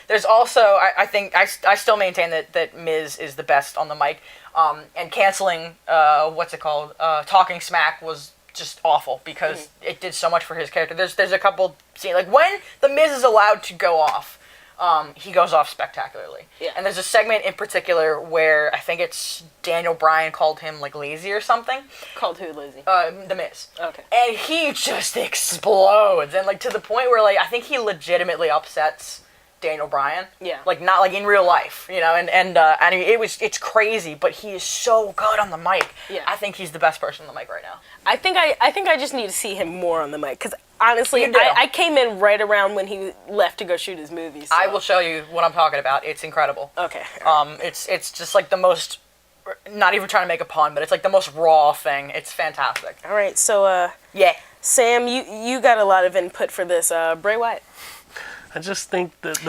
There's also, I think, I still maintain that Miz is the best on the mic. And canceling, Talking Smack was just awful because it did so much for his character. There's a couple scenes, like when the Miz is allowed to go off, he goes off spectacularly. Yeah. And there's a segment in particular where I think it's Bryan called him like lazy or something. Called who lazy? The Miz. Okay. And he just explodes, and like to the point where like I think he legitimately upsets Bryan. Yeah. Like not like in real life, and I mean it's crazy, but he is so good on the mic. Yeah. I think he's the best person on the mic right now. I think I just need to see him more on the mic, because honestly, You do. I came in right around when he left to go shoot his movie. So. I will show you what I'm talking about. It's incredible. Okay. It's just like the most, not even trying to make a pun, but it's like the most raw thing. It's fantastic. All right. So Yeah. Sam, you got a lot of input for this. Bray Wyatt. I just think that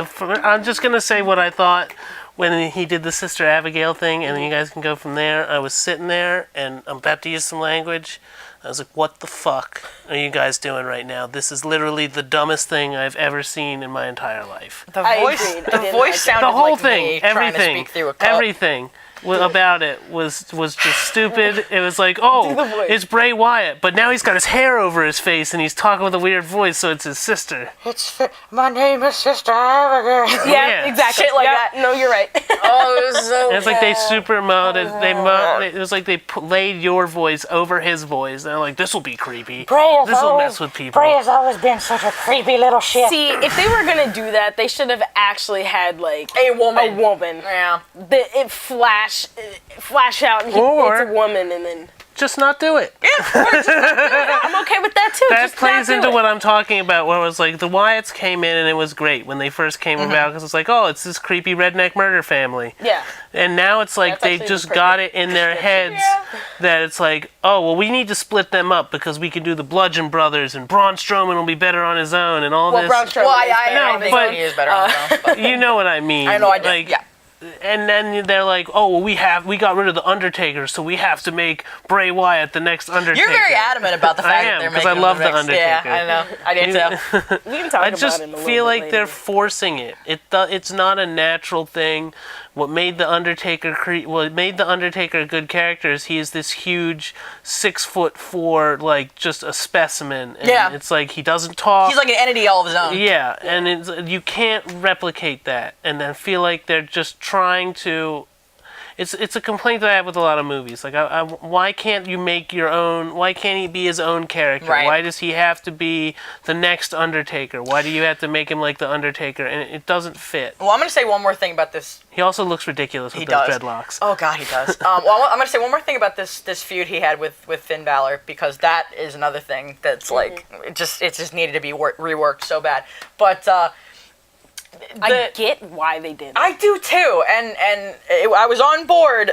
I'm just gonna say what I thought when he did the Sister Abigail thing, and then you guys can go from there. I was sitting there, and I'm about to use some language. I was like, what the fuck are you guys doing right now? This is literally the dumbest thing I've ever seen in my entire life. The I voice, agreed. I the didn't voice like it. sounded The whole like thing, me trying to everything, speak through a cup. everything about it was just stupid. It was like, oh, the voice. it's Bray Wyatt, but now he's got his hair over his face and he's talking with a weird voice, so it's his sister. My name is Sister Abigail. Yeah, Yeah. exactly. Shit like Yep, that. No, you're right. Oh, it was so And it's like they bad. super modded. It was like they laid your voice over his voice. They're like, this will be creepy. This will mess with people. Bray has always been such a creepy little shit. See, if they were gonna do that, they should have actually had like A woman. A woman. Yeah. It flash out, and Or- it's a woman, and then just not do it. I'm okay with that too. That Just plays not do into it. what I'm talking about, where it was like the Wyatts came in and it was great when they first came about, because it's like, oh, it's this creepy redneck murder family. Yeah. And now it's like That's they actually just the got perfect it in their heads that it's like, oh, well, we need to split them up because we can do the Bludgeon Brothers and Braun Strowman will be better on his own and all Well, this. Braun Strowman Well, is better I on his think own. he is better on his own. But You know what I mean? I know I do. Like, Yeah. And then they're like, oh, well, we got rid of the Undertaker, so we have to make Bray Wyatt the next Undertaker. You're very adamant about the fact I that am, they're 'cause making I love the the mix. Undertaker. Yeah, I know. I did too. We can talk I about just it in a little feel bit like they're later. forcing it. It's not a natural thing. What made the Undertaker a good character is he is this huge 6'4", like just a specimen. And Yeah. it's like he doesn't talk. He's like an entity all of his own. Yeah, and you can't replicate that. And I feel like they're just trying to. It's a complaint that I have with a lot of movies. Like, why can't you make your own? Why can't he be his own character? Right. Why does he have to be the next Undertaker? Why do you have to make him like the Undertaker? And it doesn't fit. Well, I'm going to say one more thing about this. He also looks ridiculous with He those does. dreadlocks. Oh God, he does. Well, I'm going to say one more thing about this feud he had with Finn Balor, because that is another thing that's like it just needed to be reworked so bad. But I get why they did it. I do too, and I was on board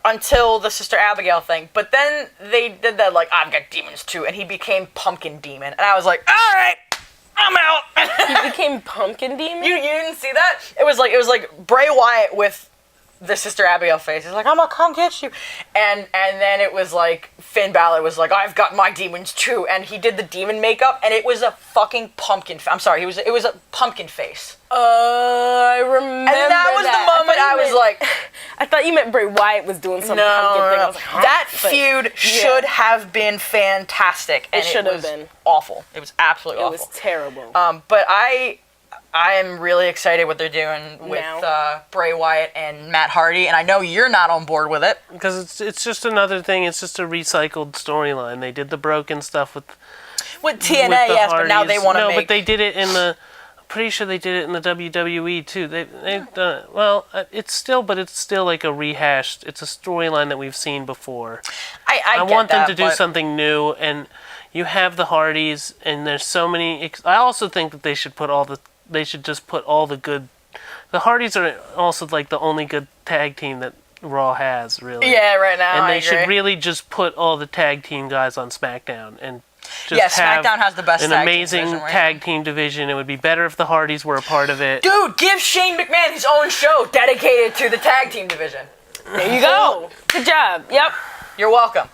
until the Sister Abigail thing. But then they did that, like, I've got demons too, and he became Pumpkin Demon, and I was like, all right, I'm out. He became Pumpkin Demon? You didn't see that? It was like Bray Wyatt with the Sister Abigail face. He's like, I'm gonna come get you. And then it was like Finn Balor was like, I've got my demons too, and he did the demon makeup, and it was a fucking pumpkin. I'm sorry, it was a pumpkin face. I remember. And that was the moment I was like, I thought you meant Bray Wyatt was doing some pumpkin thing. I was like, huh? That But feud should have been fantastic, and It should have was been. awful. It was absolutely It awful. was terrible. But I am really excited what they're doing with Now. Bray Wyatt and Matt Hardy, and I know you're not on board with it. Because it's just another thing. It's just a recycled storyline. They did the broken stuff with TNA, with the yes, but now they Hardys. want to No, make. but they did it in the. I'm pretty sure they did it in the WWE too. They've done it. Well, it's still like a rehashed. It's a storyline that we've seen before. I get want them that, to do but something new, and you have the Hardys, and there's so many. I also think that they should just put all the good. The Hardys are also like the only good tag team that Raw has, really. Yeah, right now. And I they agree. should really just put all the tag team guys on SmackDown and just have SmackDown has the best an tag team amazing division right tag team division. It would be better if the Hardys were a part of it. Dude, give Shane McMahon his own show dedicated to the tag team division. There you go. Good job. Yep. You're welcome.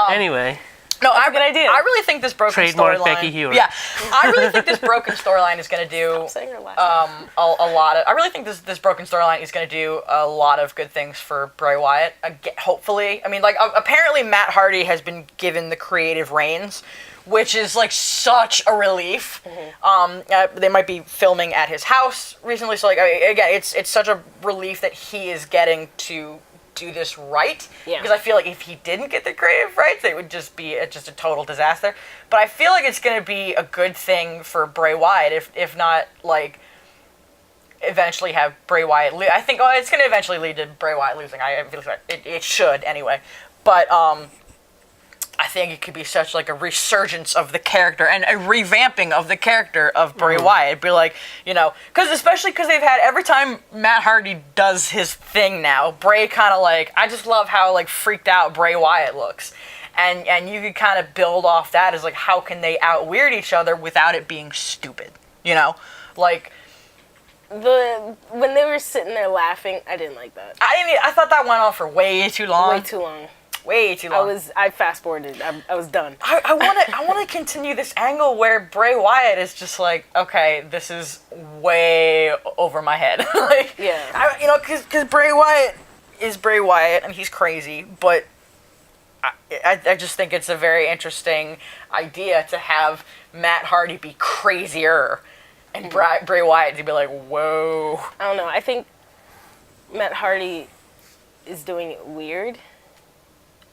Anyway, No, a good idea. I really think this broken Trademark storyline. Becky Hewer. Yeah, I really think this broken storyline is going to do Saying her last name. a lot of. I really think this broken storyline is going to do a lot of good things for Bray Wyatt. Hopefully, I mean, like apparently Matt Hardy has been given the creative reins, which is like such a relief. They might be filming at his house recently, so like again, it's such a relief that he is getting to do this right. Yeah. Because I feel like if he didn't get the creative rights, it would just be just a total disaster. But I feel like it's going to be a good thing for Bray Wyatt, if not like eventually have Bray Wyatt. I think it's going to eventually lead to Bray Wyatt losing. I feel like it should anyway. But I think it could be such like a resurgence of the character and a revamping of the character of Bray Wyatt. It'd be like, especially because they've had every time Matt Hardy does his thing now, Bray kind of like, I just love how like freaked out Bray Wyatt looks. And you could kind of build off that as like, how can they out-weird each other without it being stupid? Like, When they were sitting there laughing, I didn't like that. I thought that went on for way too long. Way too long. Way too long. I fast forwarded. I was done. I want to continue this angle where Bray Wyatt is just like, okay, this is way over my head. Like, Yeah. because Bray Wyatt is Bray Wyatt and he's crazy, but I just think it's a very interesting idea to have Matt Hardy be crazier and Bray Wyatt to be like, whoa. I don't know. I think Matt Hardy is doing it weird.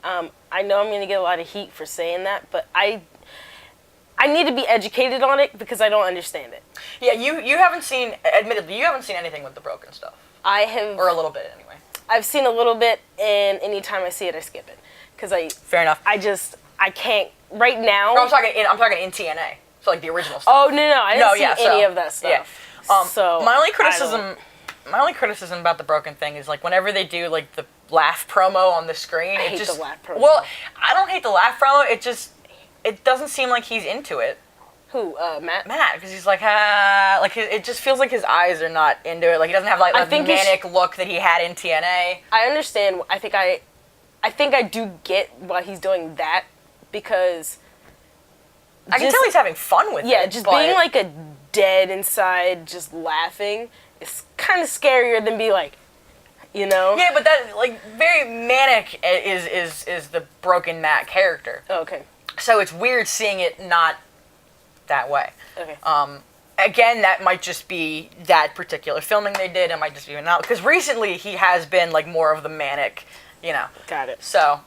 I know I'm going to get a lot of heat for saying that, but I need to be educated on it because I don't understand it. Yeah, you haven't seen, admittedly, you haven't seen anything with the broken stuff. I have... Or a little bit, anyway. I've seen a little bit, and anytime I see it, I skip it. because Fair enough. I can't right now. No, I'm talking in TNA. So like the original stuff. Oh no, I didn't see any of that stuff. Yeah. So my only criticism about the broken thing is like whenever they do like the laugh promo on the screen, I hate the laugh promo. Well, I don't hate the laugh promo. It doesn't seem like he's into it. Who, Matt? Matt, because he's like, it just feels like his eyes are not into it. Like he doesn't have like the manic look that he had in TNA. I understand. I think I do get why he's doing that because I can tell he's having fun with it. Yeah, just being like a dead inside, just laughing, is kind of scarier than be like, you know. Yeah, but that like very manic is the broken Matt character. Oh, okay. So it's weird seeing it not that way. Okay. Again, that might just be that particular filming they did. It might just be now because recently he has been like more of the manic, you know. Got it. So.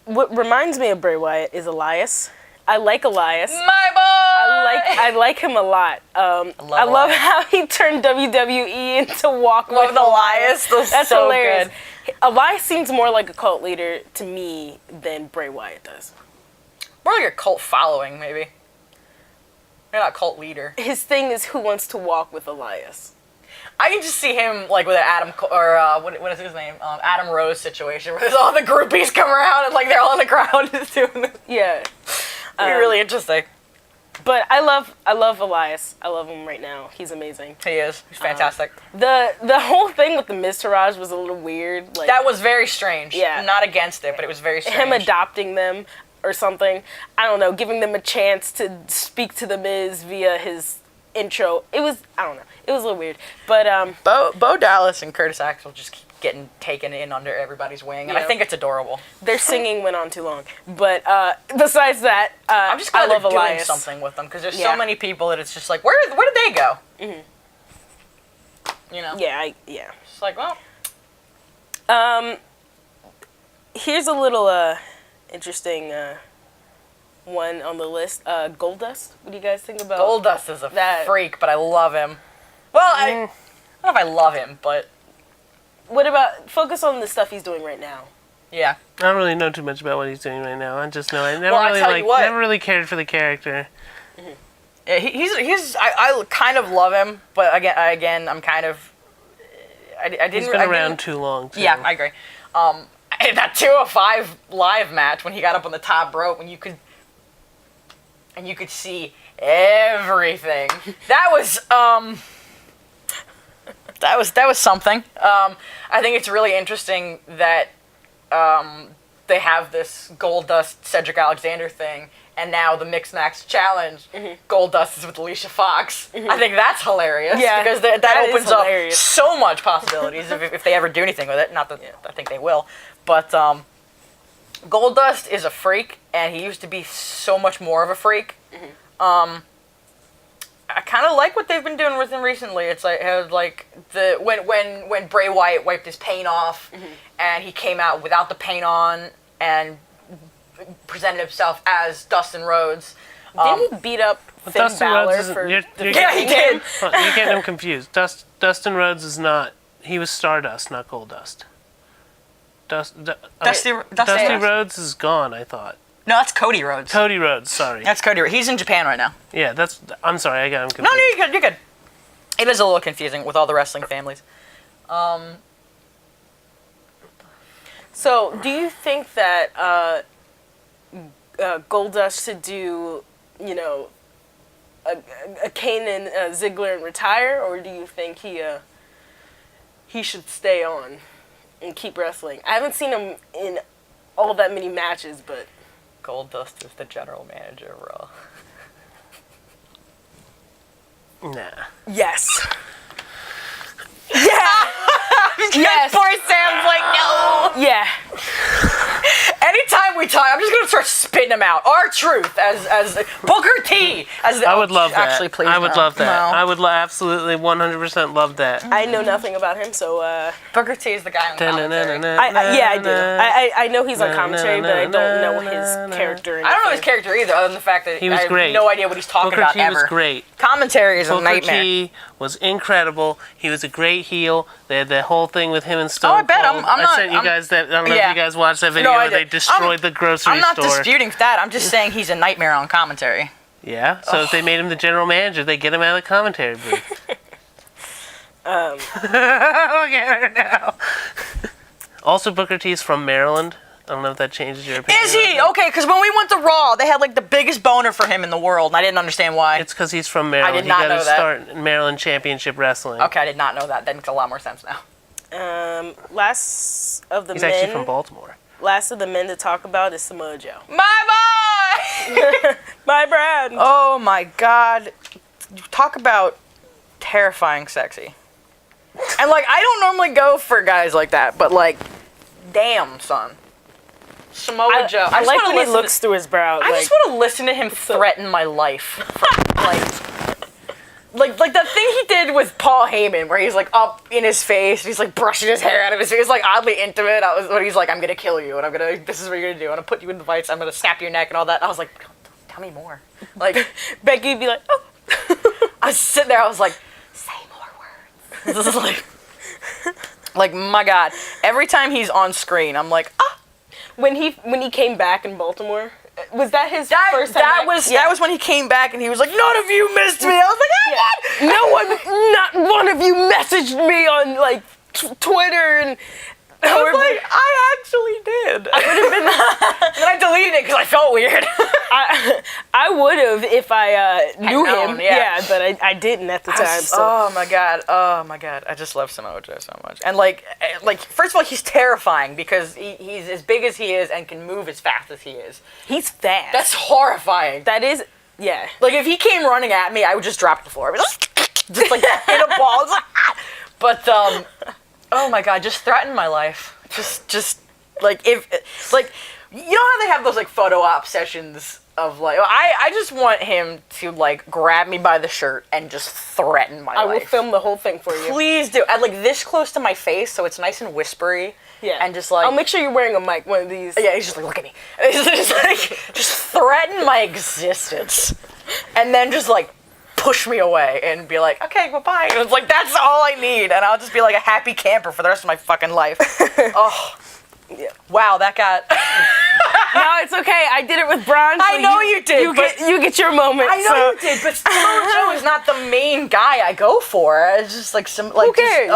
What reminds me of Bray Wyatt is Elias. I like Elias. My boy. I like him a lot. I love how he turned WWE into Walk with Elias. That's so hilarious. Good. Elias seems more like a cult leader to me than Bray Wyatt does. More like a cult following, maybe. Maybe not cult leader. His thing is who wants to walk with Elias. I can just see him like with an what is his name? Adam Rose situation where there's all the groupies come around and like they're all in the crowd just doing this. Yeah. It'd be really interesting. But I love Elias. I love him right now. He's amazing. He is. He's fantastic. The whole thing with the Miztourage was a little weird. Like that was very strange. Yeah. I'm not against it, but it was very strange. Him adopting them or something. I don't know, giving them a chance to speak to the Miz via his intro. It was, I don't know. It was a little weird. But Bo Dallas and Curtis Axel just keep getting taken in under everybody's wing, and I think it's adorable. Their singing went on too long. But besides that, I'm just glad I love they're doing Elias. something with them because there's so many people that it's just like, where did they go? Mm-hmm. You know? Yeah. It's like, well. Here's a little interesting one on the list. Goldust. What do you guys think about Goldust is a freak, but I love him. Well, I don't know if I love him, but what about focus on the stuff he's doing right now? Yeah. I don't really know too much about what he's doing right now. I just know I never never really cared for the character. Mm-hmm. Yeah, he's I kind of love him, but again I'm kind of I didn't. He's been around too long. Too. Yeah, I agree. That 205 live match when he got up on the top rope and you could see everything. That was something. I think it's really interesting that they have this Goldust Cedric Alexander thing, and now the Mixed Match Challenge, Goldust is with Alicia Fox. I think that's hilarious. Yeah, because that opens up hilarious. so much possibilities if they ever do anything with it. Not that I think they will, but Goldust is a freak, and he used to be so much more of a freak. I kind of like what they've been doing with him recently. It's like when Bray Wyatt wiped his paint off, and he came out without the paint on and presented himself as Dustin Rhodes. Didn't he beat up Finn Dustin Balor Rhodes for Yeah, he did. You're getting him confused. Dustin Rhodes is not. He was Stardust, not Goldust. Dusty Rhodes is gone, I thought. No, that's Cody Rhodes. Cody Rhodes, sorry. That's Cody Rhodes. He's in Japan right now. Yeah, I'm sorry, I got him confused. No, you're good. You're good. It is a little confusing with all the wrestling families. So, do you think that Goldust should do, a Kane and Ziggler and retire, or do you think he should stay on and keep wrestling? I haven't seen him in all that many matches, but Goldust is the general manager of Raw. Nah. yes. Yeah. Yes. Poor Sam's like, no. Yeah. Anytime every time. I'm just gonna start spitting them out. R-Truth as Booker T as the, I would love that. Actually, please. I would love that. No. I would absolutely 100% love that. I know nothing about him, so Booker T is the guy on commentary. I do. I know he's on commentary, but I don't know his character. I don't know his character either, other than the fact that He was I have great. no idea what he's talking Booker about T ever. was great. Commentary is a Booker nightmare. T was incredible. He was a great heel. They had that whole thing with him and Stone I bet. Cold. I'm not- I sent you guys that. I don't know yeah. if you guys watched that video No, I where they did. destroyed the grocery I'm not store. disputing that. I'm just saying he's a nightmare on commentary. Yeah, so if they made him the general manager, they get him out of the commentary booth. Look at her now. Also, Booker T is from Maryland. I don't know if that changes your opinion. Is he? Okay, because when we went to Raw, they had like the biggest boner for him in the world, and I didn't understand why. It's because he's from Maryland. I did not he got know his that. start in Maryland Championship Wrestling. Okay, I did not know that. That makes a lot more sense now. Last of the He's men. actually from Baltimore. Last of the men to talk about is Samoa Joe. My boy! My brand. Oh my god. Talk about terrifying sexy. And like, I don't normally go for guys like that, but like, damn, son. Samoa Joe. I just like wanna when he listen looks through his brow. I just want to listen to him threaten my life. like the thing he did with Paul Heyman, where he's like up in his face, and he's like brushing his hair out of his face, like oddly intimate. When he's like, "I'm gonna kill you, and this is what you're gonna do. I'm gonna put you in the vice. I'm gonna snap your neck and all that." I was like, "Tell me more." Like Becky would be like, "Oh." I was sitting there. I was like, "Say more words." This is like my God. Every time he's on screen, I'm like, ah. When he came back in Baltimore, was that his first time? That was when he came back and he was like, "None of you missed me." I was like, not one of you messaged me on like Twitter and. I was like, I actually did. I would have been. Then I deleted it because I felt weird. I would have if I knew known, him. yeah. But I didn't at the time. So. Oh my god! I just love Samoa Joe so much. And like, first of all, he's terrifying because he's as big as he is and can move as fast as he is. He's fast. That's horrifying. That is, yeah. Like if he came running at me, I would just drop to the floor. I'd be like, just like hit a ball. It's like, ah. But oh my god, just threaten my life. Just like if like you know how they have those like photo op sessions of like I just want him to like grab me by the shirt and just threaten my life. I will film the whole thing for you. Please do. And like this close to my face so it's nice and whispery. Yeah. And just like I'll make sure you're wearing a mic one of these. yeah, he's just like, look at me. And he's just like just threaten my existence. And then just like push me away and be like, okay, bye-bye. And it's like, that's all I need. And I'll just be like a happy camper for the rest of my fucking life. Oh. Yeah. Wow, that got... No, it's okay. I did it with Braun. So I know you did, You get your moment. I know you did, but Samoa Joe is not the main guy I go for. It's just like some... Like, who cares?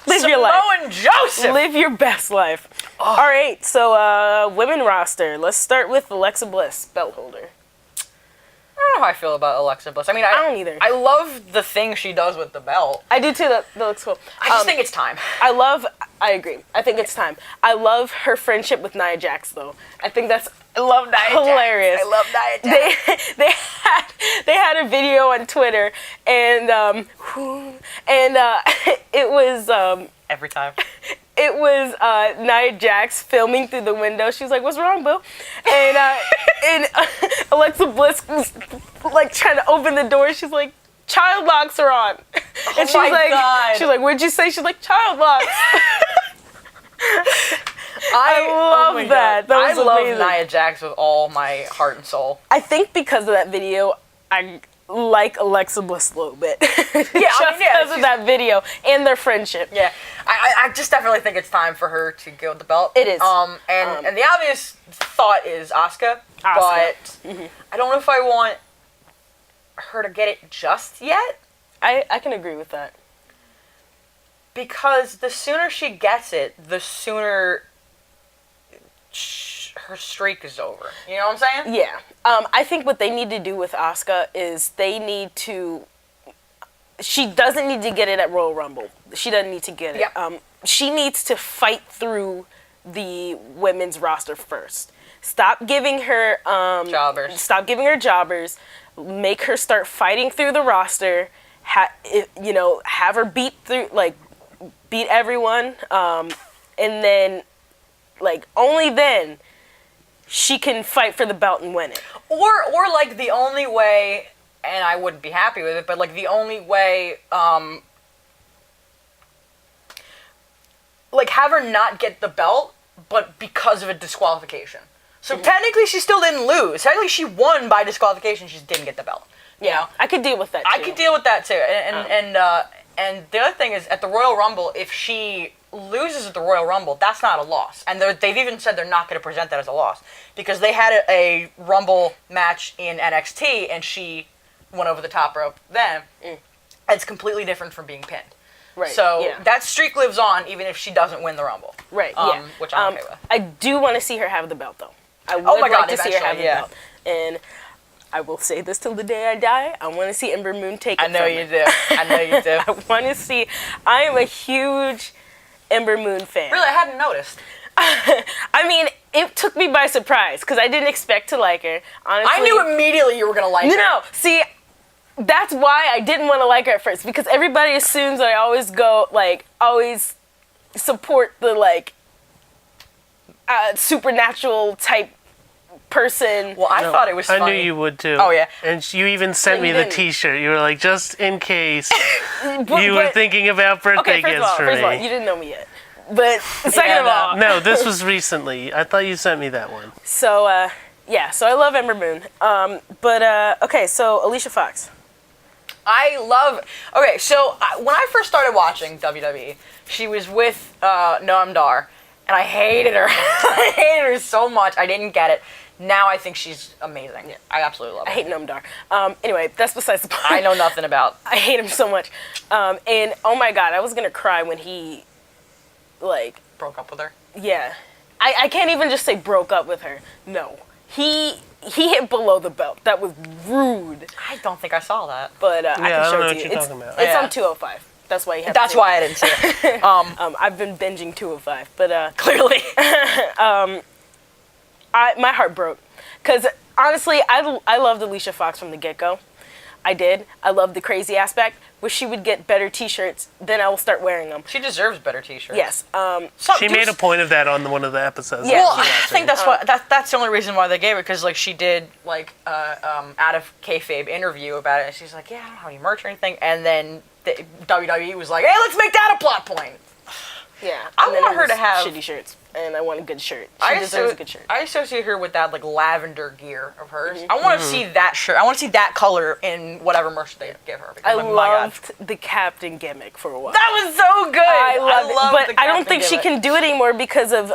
Live your life. Samoa Joseph! Live your best life. Oh. All right, so women roster. Let's start with Alexa Bliss, belt holder. I don't know how I feel about Alexa Bliss. I mean, I don't either. I love the thing she does with the belt. I do too. That looks cool. I just think it's time. I agree. I think it's time. I love her friendship with Nia Jax, though. I think that's hilarious. I love Nia Jax. They had a video on Twitter, and it was Every time. It was Nia Jax filming through the window. She's like, "What's wrong, Boo?" And Alexa Bliss was like trying to open the door. She's like, "Child locks are on." And she's God. she's like, "What'd you say?" She's like, "Child locks." I love that. That was amazing. love Nia Jax with all my heart and soul. I think because of that video, I like Alexa Bliss a little bit. Yeah, because of that video and their friendship. Yeah, I just definitely think it's time for her to go with the belt. It is. And the obvious thought is Asuka. But I don't know if I want her to get it just yet. I can agree with that. Because the sooner she gets it, the sooner her streak is over. You know what I'm saying? Yeah. I think what they need to do with Asuka is they need to... She doesn't need to get it at Royal Rumble. She doesn't need to get it. Yep. She needs to fight through the women's roster first. Stop giving her... jobbers. Stop giving her jobbers. Make her start fighting through the roster. Have her beat everyone. And then Like, only then she can fight for the belt and win it. Or like the only way, and I wouldn't be happy with it, but like the only way, like have her not get the belt, but because of a disqualification. So technically she still didn't lose. Technically she won by disqualification, she just didn't get the belt. You know? I could deal with that too. I could deal with that too. And the other thing is, at the Royal Rumble, if she loses at the Royal Rumble, that's not a loss. And they've even said they're not going to present that as a loss. Because they had a Rumble match in NXT, and she went over the top rope then. It's completely different from being pinned. Right. So that streak lives on, even if she doesn't win the Rumble. Right, Which I'm okay with. I do want to see her have the belt, though. I would my God, like to see her have the eventually, belt. And I will say this till the day I die. I want to see Ember Moon take it I know from you her. do. I know you do. I want to see... I am a huge Ember Moon fan. Really, I hadn't noticed. I mean, it took me by surprise, because I didn't expect to like her. Honestly, I knew immediately you were going to like her. No, see... That's why I didn't want to like her at first, because everybody assumes that I always always support the, supernatural type person. Well, I thought it was funny. I knew you would too. Oh, yeah. And you even sent me you the didn't. T-shirt. You were like, just in case But- you were but- thinking about birthday Okay, gifts for first of all, me. you didn't know me yet. But second of all, No, this was recently. I thought you sent me that one. so so I love Ember Moon. Okay, so Alicia Fox. Okay, so when I first started watching WWE, she was with Noam Dar, and I hated her. I hated her so much. I didn't get it. Now I think she's amazing. Yeah. I absolutely love her. I hate Noam Dar. Anyway, that's besides the point. I know nothing about. I hate him so much. And oh my God, I was gonna cry when he, Broke up with her. yeah. I can't even just say broke up with her. No. He hit below the belt. That was rude. I don't think I saw that. But I I can don't show know it what to you. you're It's, talking about. it's Yeah. on 205. That's why you have That's to. why I didn't see it. I've been binging 205. But Clearly. my heart broke. Because honestly, I loved Alicia Fox from the get-go. I did. I loved the crazy aspect. Wish she would get better T-shirts. Then I will start wearing them. She deserves better T-shirts. Yes. She made a point of that on one of the episodes. Yeah. Well, I was I watching. think that's the only reason why they gave it, because she did out of kayfabe interview about it, and she's like, yeah, I don't have any merch or anything, and then the WWE was like, hey, let's make that a plot point. Yeah. I And then want it her to was have- shitty shirts, and I want a good shirt. She deserves a good shirt. I associate her with that lavender gear of hers. I want to see that shirt. I want to see that color in whatever merch they give her. Because, I my God. loved the captain gimmick for a while. That was so good. I loved it, but the I don't captain think she gimmick. can do it anymore because of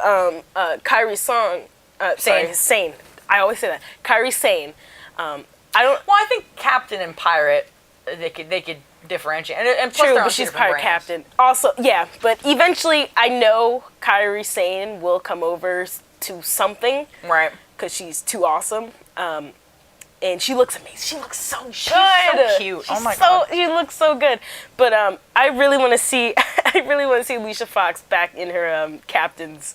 Kairi Sane. Sane. I always say that. Kairi Sane. I don't. Well, I think Captain and Pirate, they could differentiate. And plus True, they're on but two she's different pirate brands. captain. Also, yeah, but eventually I know Kairi Sane will come over to something Right. because she's too awesome. And she looks amazing. She looks so good. so cute. She's Oh my God. She looks so good. But I really want to see. I really want to see Alicia Fox back in her captain's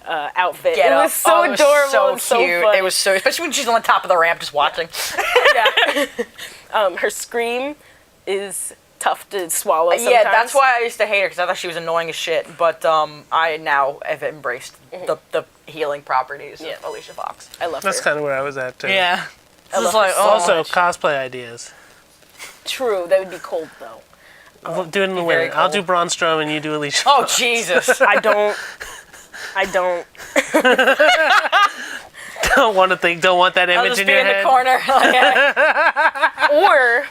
outfit. Get it up. was so it was adorable. so and so cute. funny. It was so, especially when she's on the top of the ramp just watching. Yeah. Her scream is tough to swallow sometimes. Yeah, that's why I used to hate her, because I thought she was annoying as shit. But I now have embraced the healing properties of Alicia Fox. I love That's her. kind of where I was at too. Yeah. I love like, her so oh. Also, much. cosplay ideas. True, that would be cold though. We'll do it in the very winter. I'll cold. do Braun Strowman, you do Alicia. Oh, Jesus. I don't. Don't want that I'll image just in be your in head. the corner. Or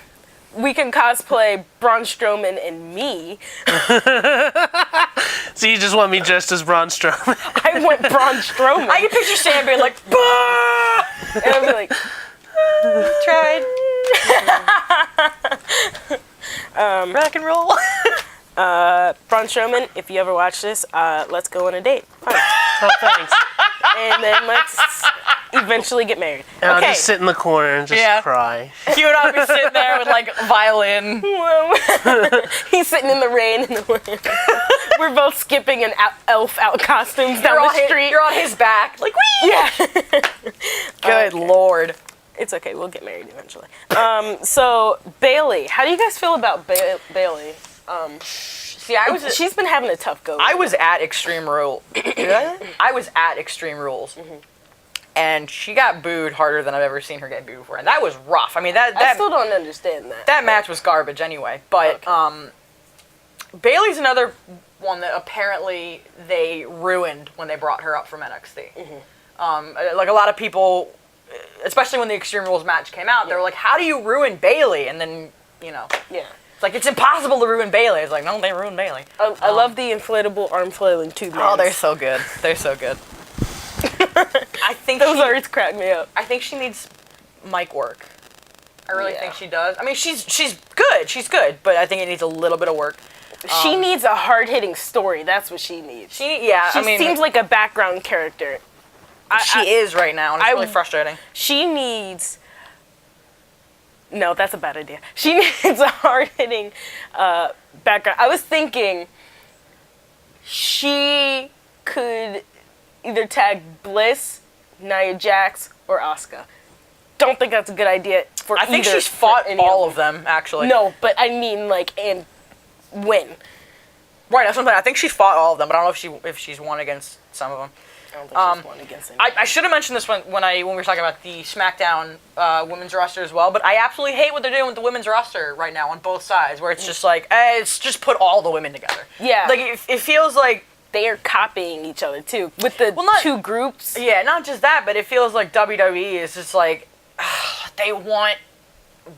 we can cosplay Braun Strowman and me. So you just want me dressed as Braun Strowman? I want Braun Strowman. I can picture Sam being like, bah! And I'll be like, Tried. Rock and roll. Braun Strowman, if you ever watch this, let's go on a date. Fine. Oh, thanks. And then let's eventually get married. And I'll Okay. just sit in the corner and just Yeah. cry. You and I'll be sitting there with violin. He's sitting in the rain. We're both skipping in elf out costumes down the street. You're on his back. Like, whee! Yeah. Good Lord. It's okay. We'll get married eventually. So, Bailey. How do you guys feel about Bailey? See, she's been having a tough go. I was at Extreme Rules. I was at Extreme Rules. And she got booed harder than I've ever seen her get booed before. And that was rough. I mean, I still don't understand that. That match was garbage anyway. But Bayley's another one that apparently they ruined when they brought her up from NXT. Like a lot of people, especially when the Extreme Rules match came out, they were like, how do you ruin Bayley? And then, it's like, it's impossible to ruin Bayley. It's like, no, they ruined Bayley. I love the inflatable arm flailing tube man. Oh, they're so good. They're so good. I think those always crack me up. I think she needs mic work. I really think she does. I mean, she's good. She's good, but I think it needs a little bit of work. She needs a hard-hitting story. That's what she needs. She seems like a background character. She is right now, and it's really frustrating. She needs... No, that's a bad idea. She needs a hard-hitting background. I was thinking she could either tag Bliss, Nia Jax, or Asuka. Don't think that's a good idea for I think either, she's fought all of them, actually. No, but I mean, like, and win. Right, that's something. I think she's fought all of them, but I don't know if she's won against some of them. I don't think she's won against any. I should have mentioned this when we were talking about the SmackDown women's roster as well, but I absolutely hate what they're doing with the women's roster right now on both sides, where it's just like, it's just put all the women together. Yeah. Like, it feels like they are copying each other, too, with the two groups. Yeah, not just that, but it feels like WWE is just like, they want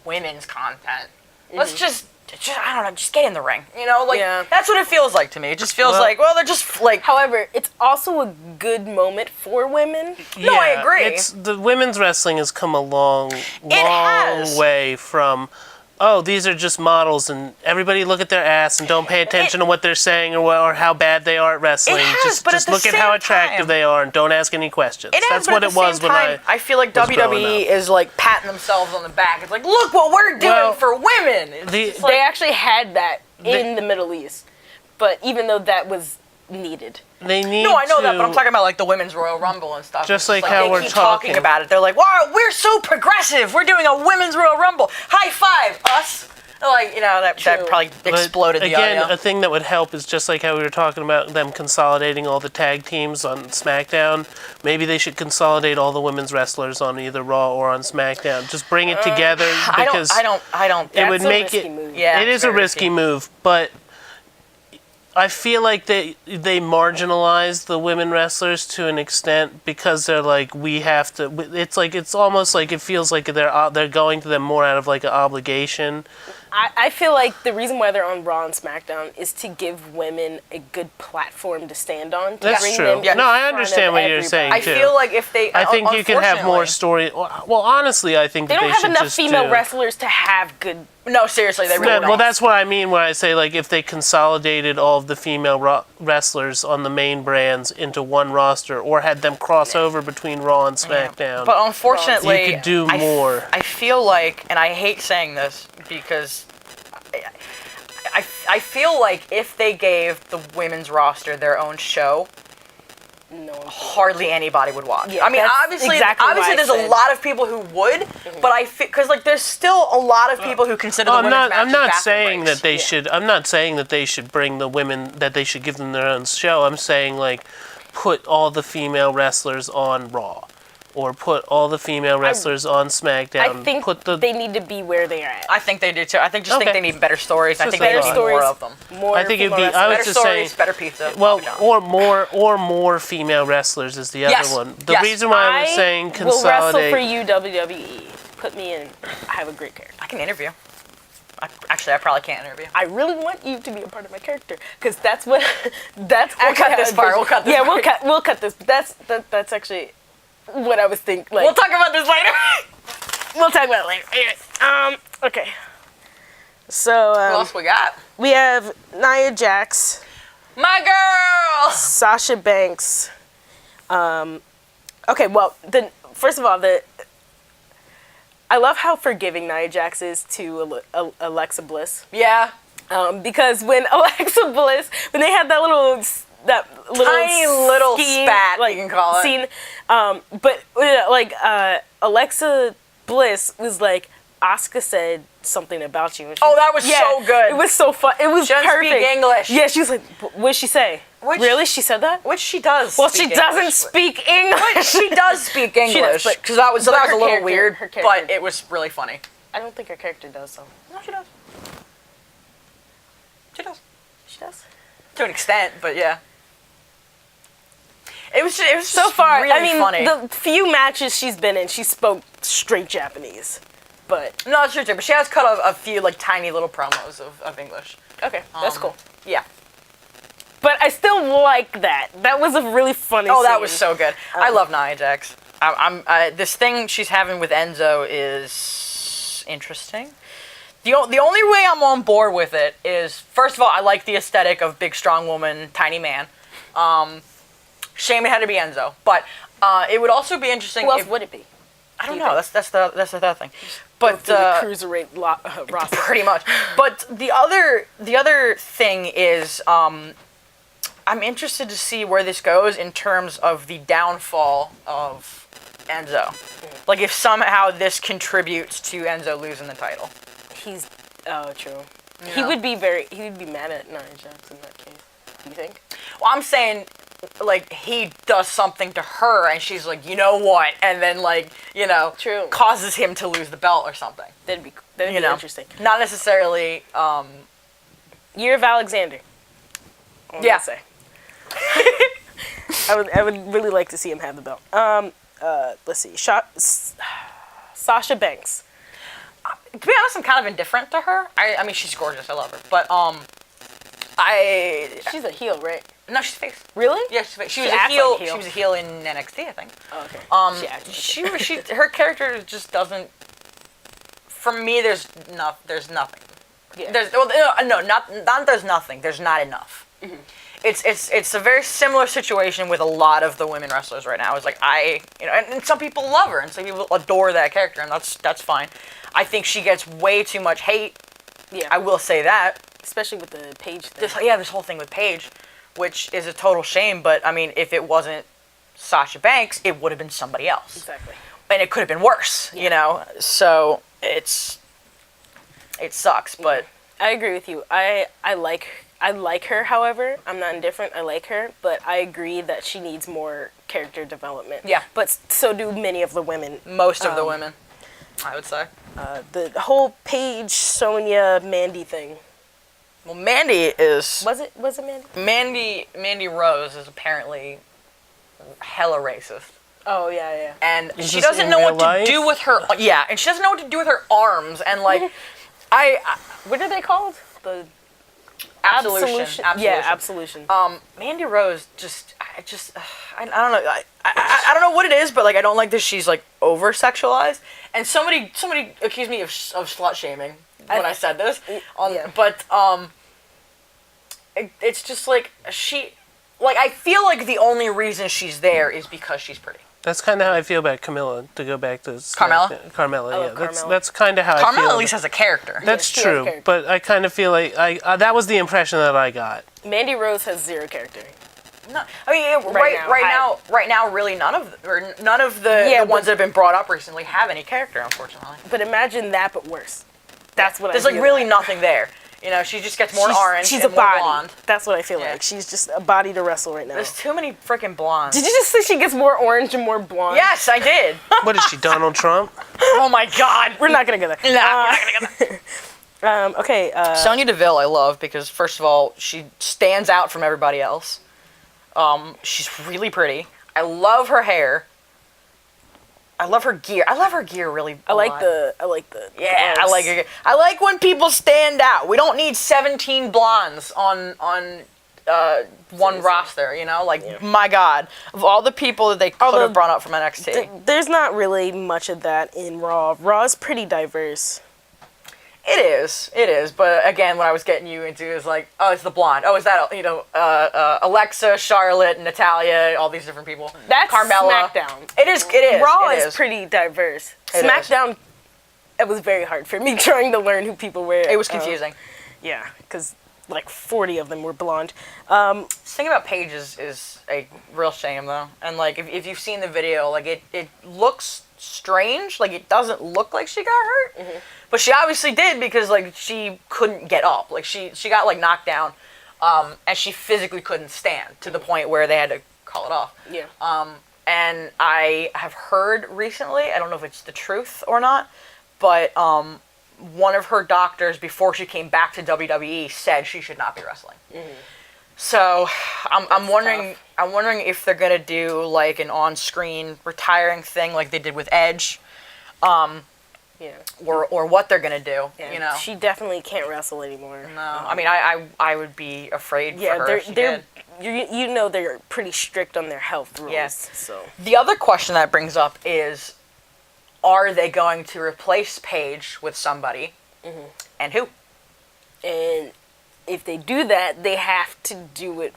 women's content. Let's just, I don't know, just get in the ring. You know, like, that's what it feels like to me. It just feels like, well, they're just, like... However, it's also a good moment for women. No, I agree. The women's wrestling has come a long way from... Oh, these are just models, and everybody look at their ass and don't pay attention to what they're saying or how bad they are at wrestling. Just look at how attractive they are and don't ask any questions. That's what it was when I feel like WWE is like patting themselves on the back. It's like, look what we're doing for women. They actually had that in the Middle East, but even though that was needed. They need I know that, but I'm talking about like the Women's Royal Rumble and stuff. Just like how we're talking about it. They're like, wow, we're so progressive. We're doing a Women's Royal Rumble. High five, us. Like, that probably exploded the audio. Again, a thing that would help is just like how we were talking about them consolidating all the tag teams on SmackDown. Maybe they should consolidate all the women's wrestlers on either Raw or on SmackDown. Just bring it together because I don't. It would make it. Yeah, it is a risky move, but I feel like they marginalize the women wrestlers to an extent because they're like, we have to. It's almost like it feels like they're going to them more out of like an obligation. I feel like the reason why they're on Raw and SmackDown is to give women a good platform to stand on. That's true. No, I understand what you're saying too. I feel like if they, I think you can have more story. Well, honestly, I think they don't have enough female wrestlers to have good. No, seriously, they really don't. Well, that's what I mean when I say like if they consolidated all of the female wrestlers on the main brands into one roster, or had them cross over between Raw and SmackDown. But unfortunately, you could do more. I feel like, and I hate saying this because I feel like if they gave the women's roster their own show, hardly anybody would watch. Yeah, I mean, obviously there's a lot of people who would, but I feel because like there's still a lot of people who consider the women's matches I'm not saying breaks. that they should. I'm not saying that they should bring the women. That they should give them their own show. I'm saying like put all the female wrestlers on Raw, or put all the female wrestlers on SmackDown. I think they need to be where they are at. I think they do too. I think they need better I think they need more of them. I think it'd be. I was better just stories, saying. better pizza. Well, or more female wrestlers is the other one. The reason why I was saying consolidate. Will wrestle for you, WWE. Put me in. I have a great character. I can interview. Actually, I probably can't interview. I really want you to be a part of my character because that's what. That's we'll cut this part. We'll cut this. Yeah, we'll cut this. That's actually what I was thinking. Like, we'll talk about this later. We'll talk about it later. Anyway, okay. So what else we got? We have Nia Jax, my girl, Sasha Banks. Okay, well, first of all, I love how forgiving Nia Jax is to Alexa Bliss. Yeah. Because when Alexa Bliss, when they had that little tiny little spat, like, you can call it. Scene, but Alexa Bliss was like, Asuka said something about you. And Oh, that was so good. It was so fun. It was She doesn't perfect. speak English. Yeah, she was like, what did she say? Really? She said that? Which she does. Well, speak she doesn't English. speak English. She does speak English. but- Because that was but a her little character- weird, her character- but it was really funny. I don't think her character does, though. No, she does. She does. She does? To an extent, but yeah. It was So just far, really I mean, funny. the few matches she's been in, she spoke straight Japanese. But, No, it's true too, but she has cut a few like tiny little promos of English. okay, that's cool. Yeah. But I still like that. That was a really funny Oh, that scene. was so good. I love Nia Jax. This thing she's having with Enzo is interesting. The only way I'm on board with it is, first of all, I like the aesthetic of big, strong woman, tiny man. Shame it had to be Enzo, but it would also be interesting. Who else if, would it be? I don't you know. think? That's the third thing. But The cruiserweight roster. pretty much. But the other thing is, I'm interested to see where this goes in terms of the downfall of Enzo. Like if somehow this contributes to Enzo losing the title. He's true. Yeah. He would be mad at Nia Jax in that case. Do you think? Well, I'm saying, like, he does something to her and she's like, you know what? And then, like, True. causes him to lose the belt or something. That'd be interesting. Not necessarily, Year of Alexander. I'm Yeah. gonna say. I would really like to see him have the belt. Let's see. Sasha Banks. to be honest, I'm kind of indifferent to her. I mean, she's gorgeous. I love her. But, She's a heel, right? no, she's face. Really? Yeah, she's face. She She was a acts heel. like a heel. She was a heel in NXT, I think. Oh, okay. She acts like Her character just doesn't. For me, there's nothing. Yeah. There's not there's nothing. There's not enough. Mm-hmm. It's a very similar situation with a lot of the women wrestlers right now. It's like and some people love her and some people adore that character, and that's fine. I think she gets way too much hate. Yeah. I will say that. Especially with the Paige thing. This whole thing with Paige, which is a total shame. But I mean, if it wasn't Sasha Banks, it would have been somebody else. Exactly. And it could have been worse, So it sucks, but I agree with you. I like her, however. I'm not indifferent. I like her, but I agree that she needs more character development. Yeah. But so do many of the women. most of the women, I would say. The whole Paige, Sonya, Mandy thing. Well, Mandy is Was it Mandy? Mandy Rose is apparently hella racist. Oh, yeah. And Is she this doesn't in know real what to life? do with her. Yeah, and she doesn't know what to do with her arms. And like, What are they called? The absolution. Yeah, absolution. Mandy Rose I don't know. I don't know what it is, but like I don't like that she's like over sexualized. And somebody accused me of slut shaming when I said this. Yeah. But it's just like I feel like the only reason she's there is because she's pretty. That's kind of how I feel about Camilla. To go back to Carmella? Carmella, I yeah. love Carmella. That's kind of how I feel. Carmella at least has a character. That's she has true, character. but I kind of feel like that was the impression that I got. Mandy Rose has zero character. No, I mean, right now, really none of the ones that have been brought up recently have any character, unfortunately. But imagine that, but worse. That's what There's I like feel really like. nothing there. She just gets more orange. She's and a more body. blonde. That's what I feel Yeah. like. She's just a body to wrestle right now. There's too many freaking blondes. Did you just say she gets more orange and more blonde? Yes, I did. What is she, Donald Trump? Oh my God. We're not gonna go there. Nah, we're not gonna go there. Okay. Sonya Deville, I love because first of all, she stands out from everybody else. She's really pretty. I love her hair. I love her gear. I love her gear really. I like the. Yeah, I gloves. like her. I like when people stand out. We don't need 17 blondes on one roster. My God, of all the people that they could have brought up from NXT. There's not really much of that in Raw. Raw is pretty diverse. It is. But again, what I was getting you into is like, oh, it's the blonde. Oh, is that Alexa, Charlotte, Natalia, all these different people. That's Carmella. SmackDown. It is. Raw it is pretty diverse. It SmackDown. It was very hard for me trying to learn who people were. It was confusing. Yeah, because like 40 of them were blonde. The thing about Paige is a real shame though, and like if you've seen the video, like it looks strange, like it doesn't look like she got hurt, But she obviously did because, like, she couldn't get up. Like, she got, like, knocked down, and she physically couldn't stand to the point where they had to call it off. Yeah. And I have heard recently, I don't know if it's the truth or not, but one of her doctors, before she came back to WWE, said she should not be wrestling. Mm-hmm. So I'm wondering tough. I'm wondering if they're gonna do like an on-screen retiring thing like they did with Edge. Yeah. Or what they're gonna do, Yeah. you know. She definitely can't wrestle anymore. No, I mean I would be afraid Yeah, for her if she did. you know they're pretty strict on their health rules. Yes. So The other question that brings up is, are they going to replace Paige with somebody, and who? and if they do that, they have to do it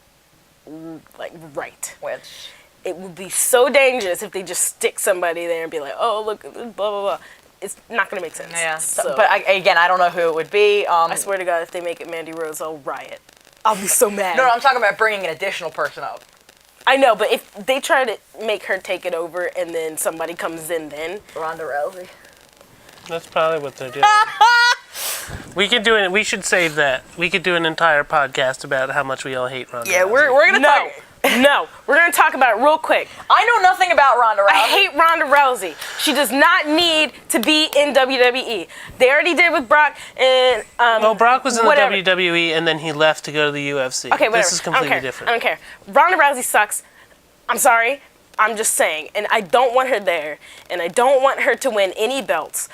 like right. Which It would be so dangerous if they just stick somebody there and be like, oh look, blah blah blah. It's not gonna make sense. yeah, So, but I don't know who it would be. I swear to God, if they make it Mandy Rose, I'll riot. I'll be so mad. No, I'm talking about bringing an additional person up. I know, but if they try to make her take it over and then somebody comes in, then Ronda Rousey. That's probably what they're doing. We could do it. We should save that. We could do an entire podcast about how much we all hate Ronda. Yeah, Rousey. we're gonna talk. no, we're gonna talk about it real quick. I know nothing about Ronda Rousey. I hate Ronda Rousey. She does not need to be in WWE. They already did with Brock and Well, Brock was in whatever. the WWE and then he left to go to the UFC. Okay, whatever. This is completely I don't care. different. I don't care. Ronda Rousey sucks. I'm sorry. I'm just saying, and I don't want her there, and I don't want her to win any belts.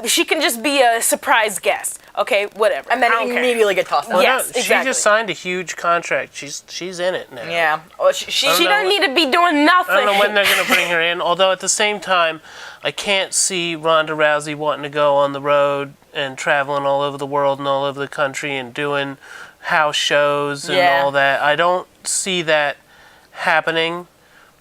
She can just be a surprise guest, okay? Whatever. And then I don't care. immediately get tossed out. Yeah. No, Yes, She exactly. just signed a huge contract. She's in it now. Yeah. Well, she She know doesn't need to be doing nothing. I don't know when they're going to bring her in, although at the same time, I can't see Ronda Rousey wanting to go on the road and traveling all over the world and all over the country and doing house shows and Yeah. all that. I don't see that happening.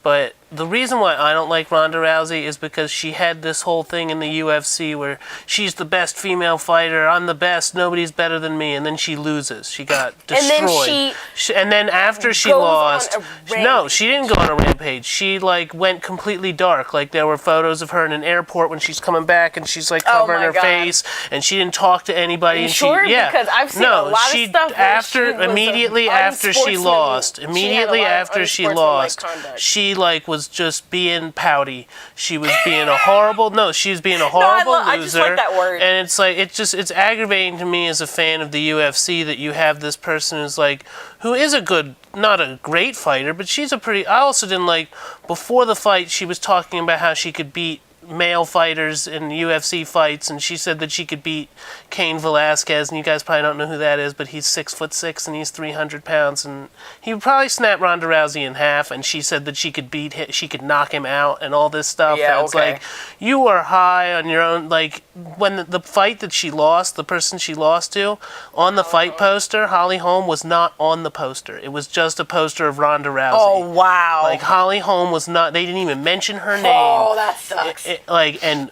But the reason why I don't like Ronda Rousey is because she had this whole thing in the UFC where she's the best female fighter, I'm the best, nobody's better than me, and then she loses. She got destroyed. then And then after she goes on lost, a no, she didn't go on a rampage. She like went completely dark. Like there were photos of her in an airport when she's coming back and she's like Oh covering my her God. face and she didn't talk to anybody. You and sure? She, yeah. Because I've seen no, a lot of she, stuff where after she was immediately after she unsportsman- lost, she had a immediately lot of after she unsportsmanlike lost, conduct. she like was just being pouty. She was being a horrible. No, she was being a horrible loser. I just like that word. And it's like it's aggravating to me as a fan of the UFC that you have this person who's like who is a good, not a great fighter, but she's a pretty. I also didn't like before the fight. She was talking about how she could beat male fighters in UFC fights, and she said that she could beat Kane Velasquez, and you guys probably don't know who that is, but he's 6'6" and he's 300 pounds, and he would probably snap Ronda Rousey in half. And she said that she could beat him, she could knock him out, and all this stuff. Yeah, and it's okay. like you are high on your own. Like when the fight that she lost, the person she lost to, on the fight poster, Holly Holm was not on the poster. It was just a poster of Ronda Rousey. Oh wow. Like Holly Holm was not. They didn't even mention her name. Oh, that sucks. And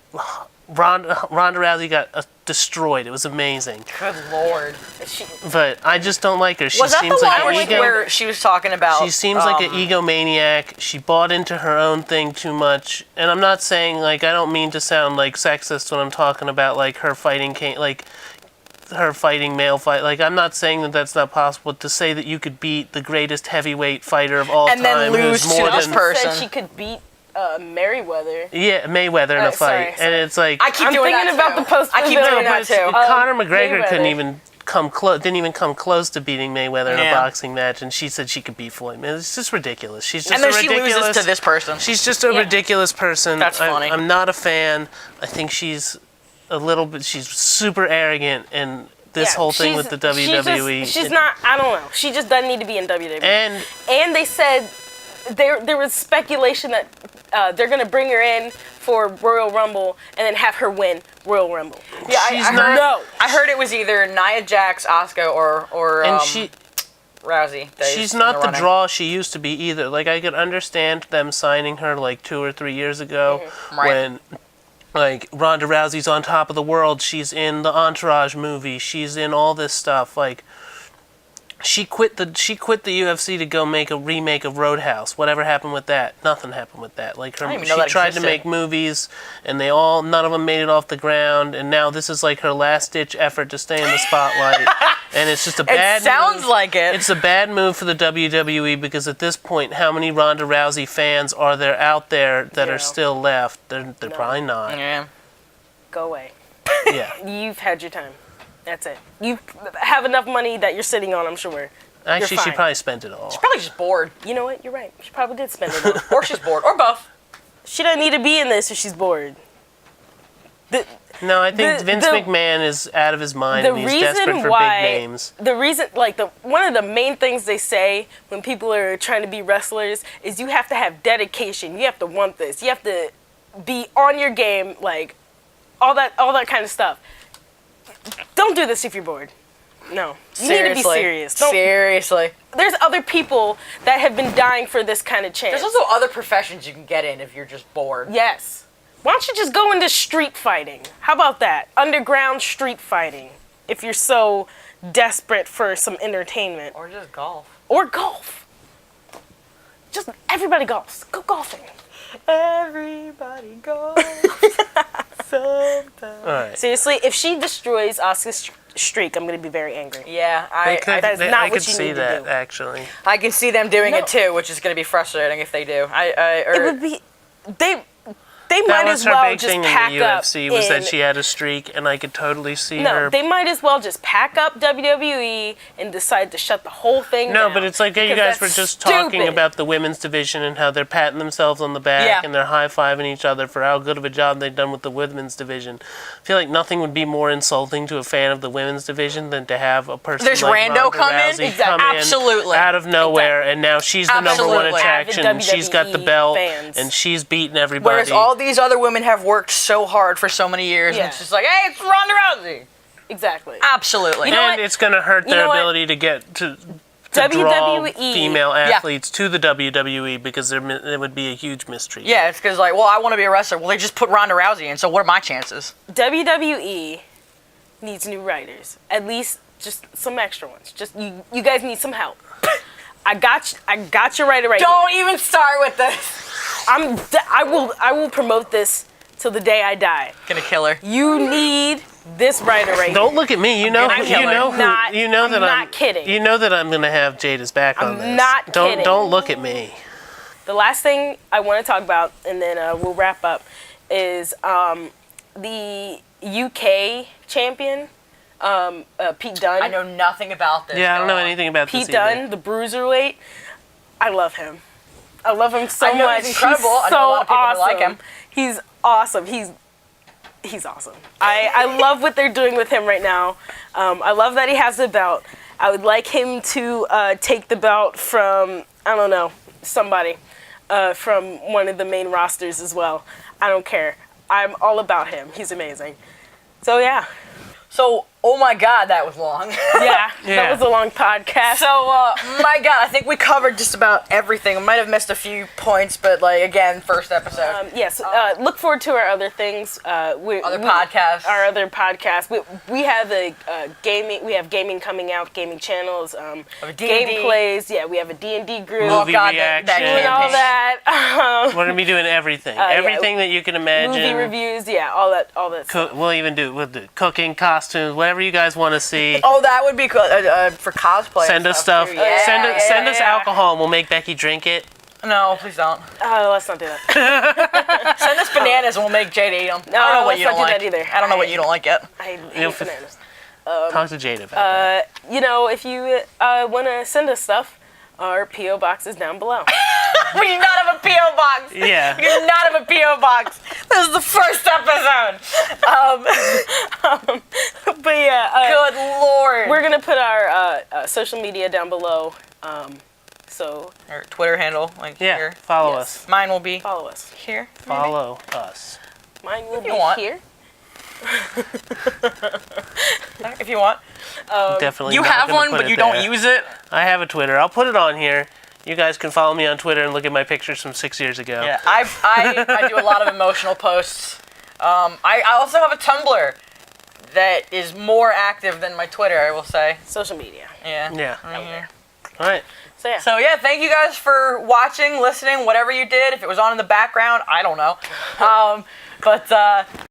Ronda Rousey got destroyed. It was amazing. Good lord. But I just don't like her. She Was that seems the like one an ego. where she was talking about? She seems like an egomaniac. She bought into her own thing too much. And I'm not saying like I don't mean to sound like sexist when I'm talking about like her fighting her fighting male fight. Like I'm not saying that that's not possible. To say that you could beat the greatest heavyweight fighter of all And then time, lose who's to more this than person. Said she could beat Merriweather. yeah Mayweather in a sorry, fight, and it's like I keep I'm doing thinking that about too. the post. I keep No, doing but that it's- too. Conor McGregor couldn't Mayweather. even come close. Didn't even come close to beating Mayweather in a Yeah. boxing match, and she said she could beat Floyd. Man, it's just ridiculous. She's just And then a she ridiculous. loses to this person. She's just a ridiculous person. That's funny. I'm not a fan. I think she's a little bit. She's super arrogant, and this whole thing with the WWE. She's not. I don't know. She just doesn't need to be in WWE. And they said there was speculation that they're gonna bring her in for Royal Rumble and then have her win Royal Rumble. Yeah, she's I heard. not- No. I heard it was either Nia Jax, Asuka, or and she. Rousey. that She's is in not the running. draw she used to be either. Like I could understand them signing her like 2 or 3 years ago Right. when like Ronda Rousey's on top of the world. She's in the Entourage movie. She's in all this stuff. Like She quit the UFC to go make a remake of Roadhouse. Whatever happened with that? Nothing happened with that. Like she tried to make movies, and none of them made it off the ground. And now this is like her last ditch effort to stay in the spotlight. And it's just a bad. It sounds like it. It's a bad move for the WWE because at this point, how many Ronda Rousey fans are there out there that are still left? They're probably not. Yeah. Go away. Yeah. You've had your time. That's it. You have enough money that you're sitting on, I'm sure. Actually, she probably spent it all. She's probably just bored. You know what? You're right. She probably did spend it all. Or she's bored. Or both. She doesn't need to be in this if she's bored. No, I think Vince McMahon is out of his mind and he's desperate for big names. The reason, one of the main things they say when people are trying to be wrestlers is you have to have dedication. You have to want this. You have to be on your game, like all that kind of stuff. Don't do this if you're bored. No. You need to be serious. Seriously. There's other people that have been dying for this kind of chance. There's also other professions you can get in if you're just bored. Yes. Why don't you just go into street fighting? How about that? Underground street fighting. If you're so desperate for some entertainment. Or just golf. Or golf. Just everybody golfs. Go golfing. Everybody golfs. Sometimes. All right. Seriously, if she destroys Asuka's streak, I'm going to be very angry. Yeah, that is not I what could you see need to that do. actually. I can see them doing No. it too, which is going to be frustrating if they do. It would be... They That might was as her well big just thing in the pack up UFC was that she had a streak, and I could totally see her. No, they might as well just pack up WWE and decide to shut the whole thing down. No, but it's like you because guys were that's just talking stupid. about the women's division and how they're patting themselves on the back and they're high-fiving each other for how good of a job they've done with the women's division. I feel like nothing would be more insulting to a fan of the women's division than to have a person There's like Rando Ronda come in? Rousey Exactly. come in Absolutely. out of nowhere, and now she's the number one Absolutely. attraction, and she's got the WWE belt, fans. and she's beating everybody. Whereas all these other women have worked so hard for so many years, and it's just like, hey, it's Ronda Rousey. Exactly. Absolutely. You know and what? it's going to hurt You their know what? ability to get to WWE draw female athletes to the WWE because there would be a huge mistreat. Yeah, it's because, like, well, I want to be a wrestler. Well, they just put Ronda Rousey in, so what are my chances? WWE needs new writers. At least just some extra ones. Just you guys need some help. I got your writer right Don't here. even start with this. I will promote this till the day I die. Gonna kill her. You need this writer right Don't look at me. You know I'm not kidding. You know that I'm going to have Jada's back on I'm this. not kidding. Don't look at me. The last thing I want to talk about, and then we'll wrap up, is the UK champion, Pete Dunne. I know nothing about this. Yeah, I don't know anything about Pete this either. Dunne, the bruiserweight. I love him. I love him so I know much. he's incredible. He's I so know a lot of people that awesome. like him. He's awesome. He's awesome. I love what they're doing with him right now. I love that he has the belt. I would like him to take the belt from, I don't know, somebody from one of the main rosters as well. I don't care. I'm all about him. He's amazing. So yeah. So, oh my God, that was long. Yeah, that was a long podcast. So, my God, I think we covered just about everything. We might have missed a few points, but, like, again, first episode. Yes, look forward to our other things. Podcasts. Our other podcasts. We have a gaming. We have gaming coming out. Gaming channels. Gameplays. Yeah, we have a D&D group. Movie God, reaction. Doing all that. We're gonna be doing everything. Everything that you can imagine. Movie reviews. Yeah, all that. We'll do cooking, costumes, whatever you guys want to see. Oh, that would be cool for cosplay. Send us stuff. Too. Yeah, Send us alcohol and we'll make Becky drink it. No, please don't. Let's not do that. Send us bananas and we'll make Jada eat them. No, I don't know what let's you not don't do like. that either. I don't know what you don't like yet. I hate bananas. Talk to Jada about that. If you want to send us stuff, our P.O. box is down below. We do not have a P.O. box. Yeah. We do not have a P.O. box. This is the first episode. But yeah. Good Lord. We're going to put our social media down below. So Our Twitter handle, like here. Follow Yes. us. Mine will be follow us. here. Follow us. Mine will be you want. here. If you want. Definitely. You not have gonna one, put but it you there. don't use it. I have a Twitter. I'll put it on here. You guys can follow me on Twitter and look at my pictures from 6 years ago. Yeah, I do a lot of emotional posts. I also have a Tumblr. that is more active than my Twitter, I will say. Social media. Yeah. Yeah. Mm-hmm. All right. So yeah. Thank you guys for watching, listening, whatever you did. If it was on in the background, I don't know. But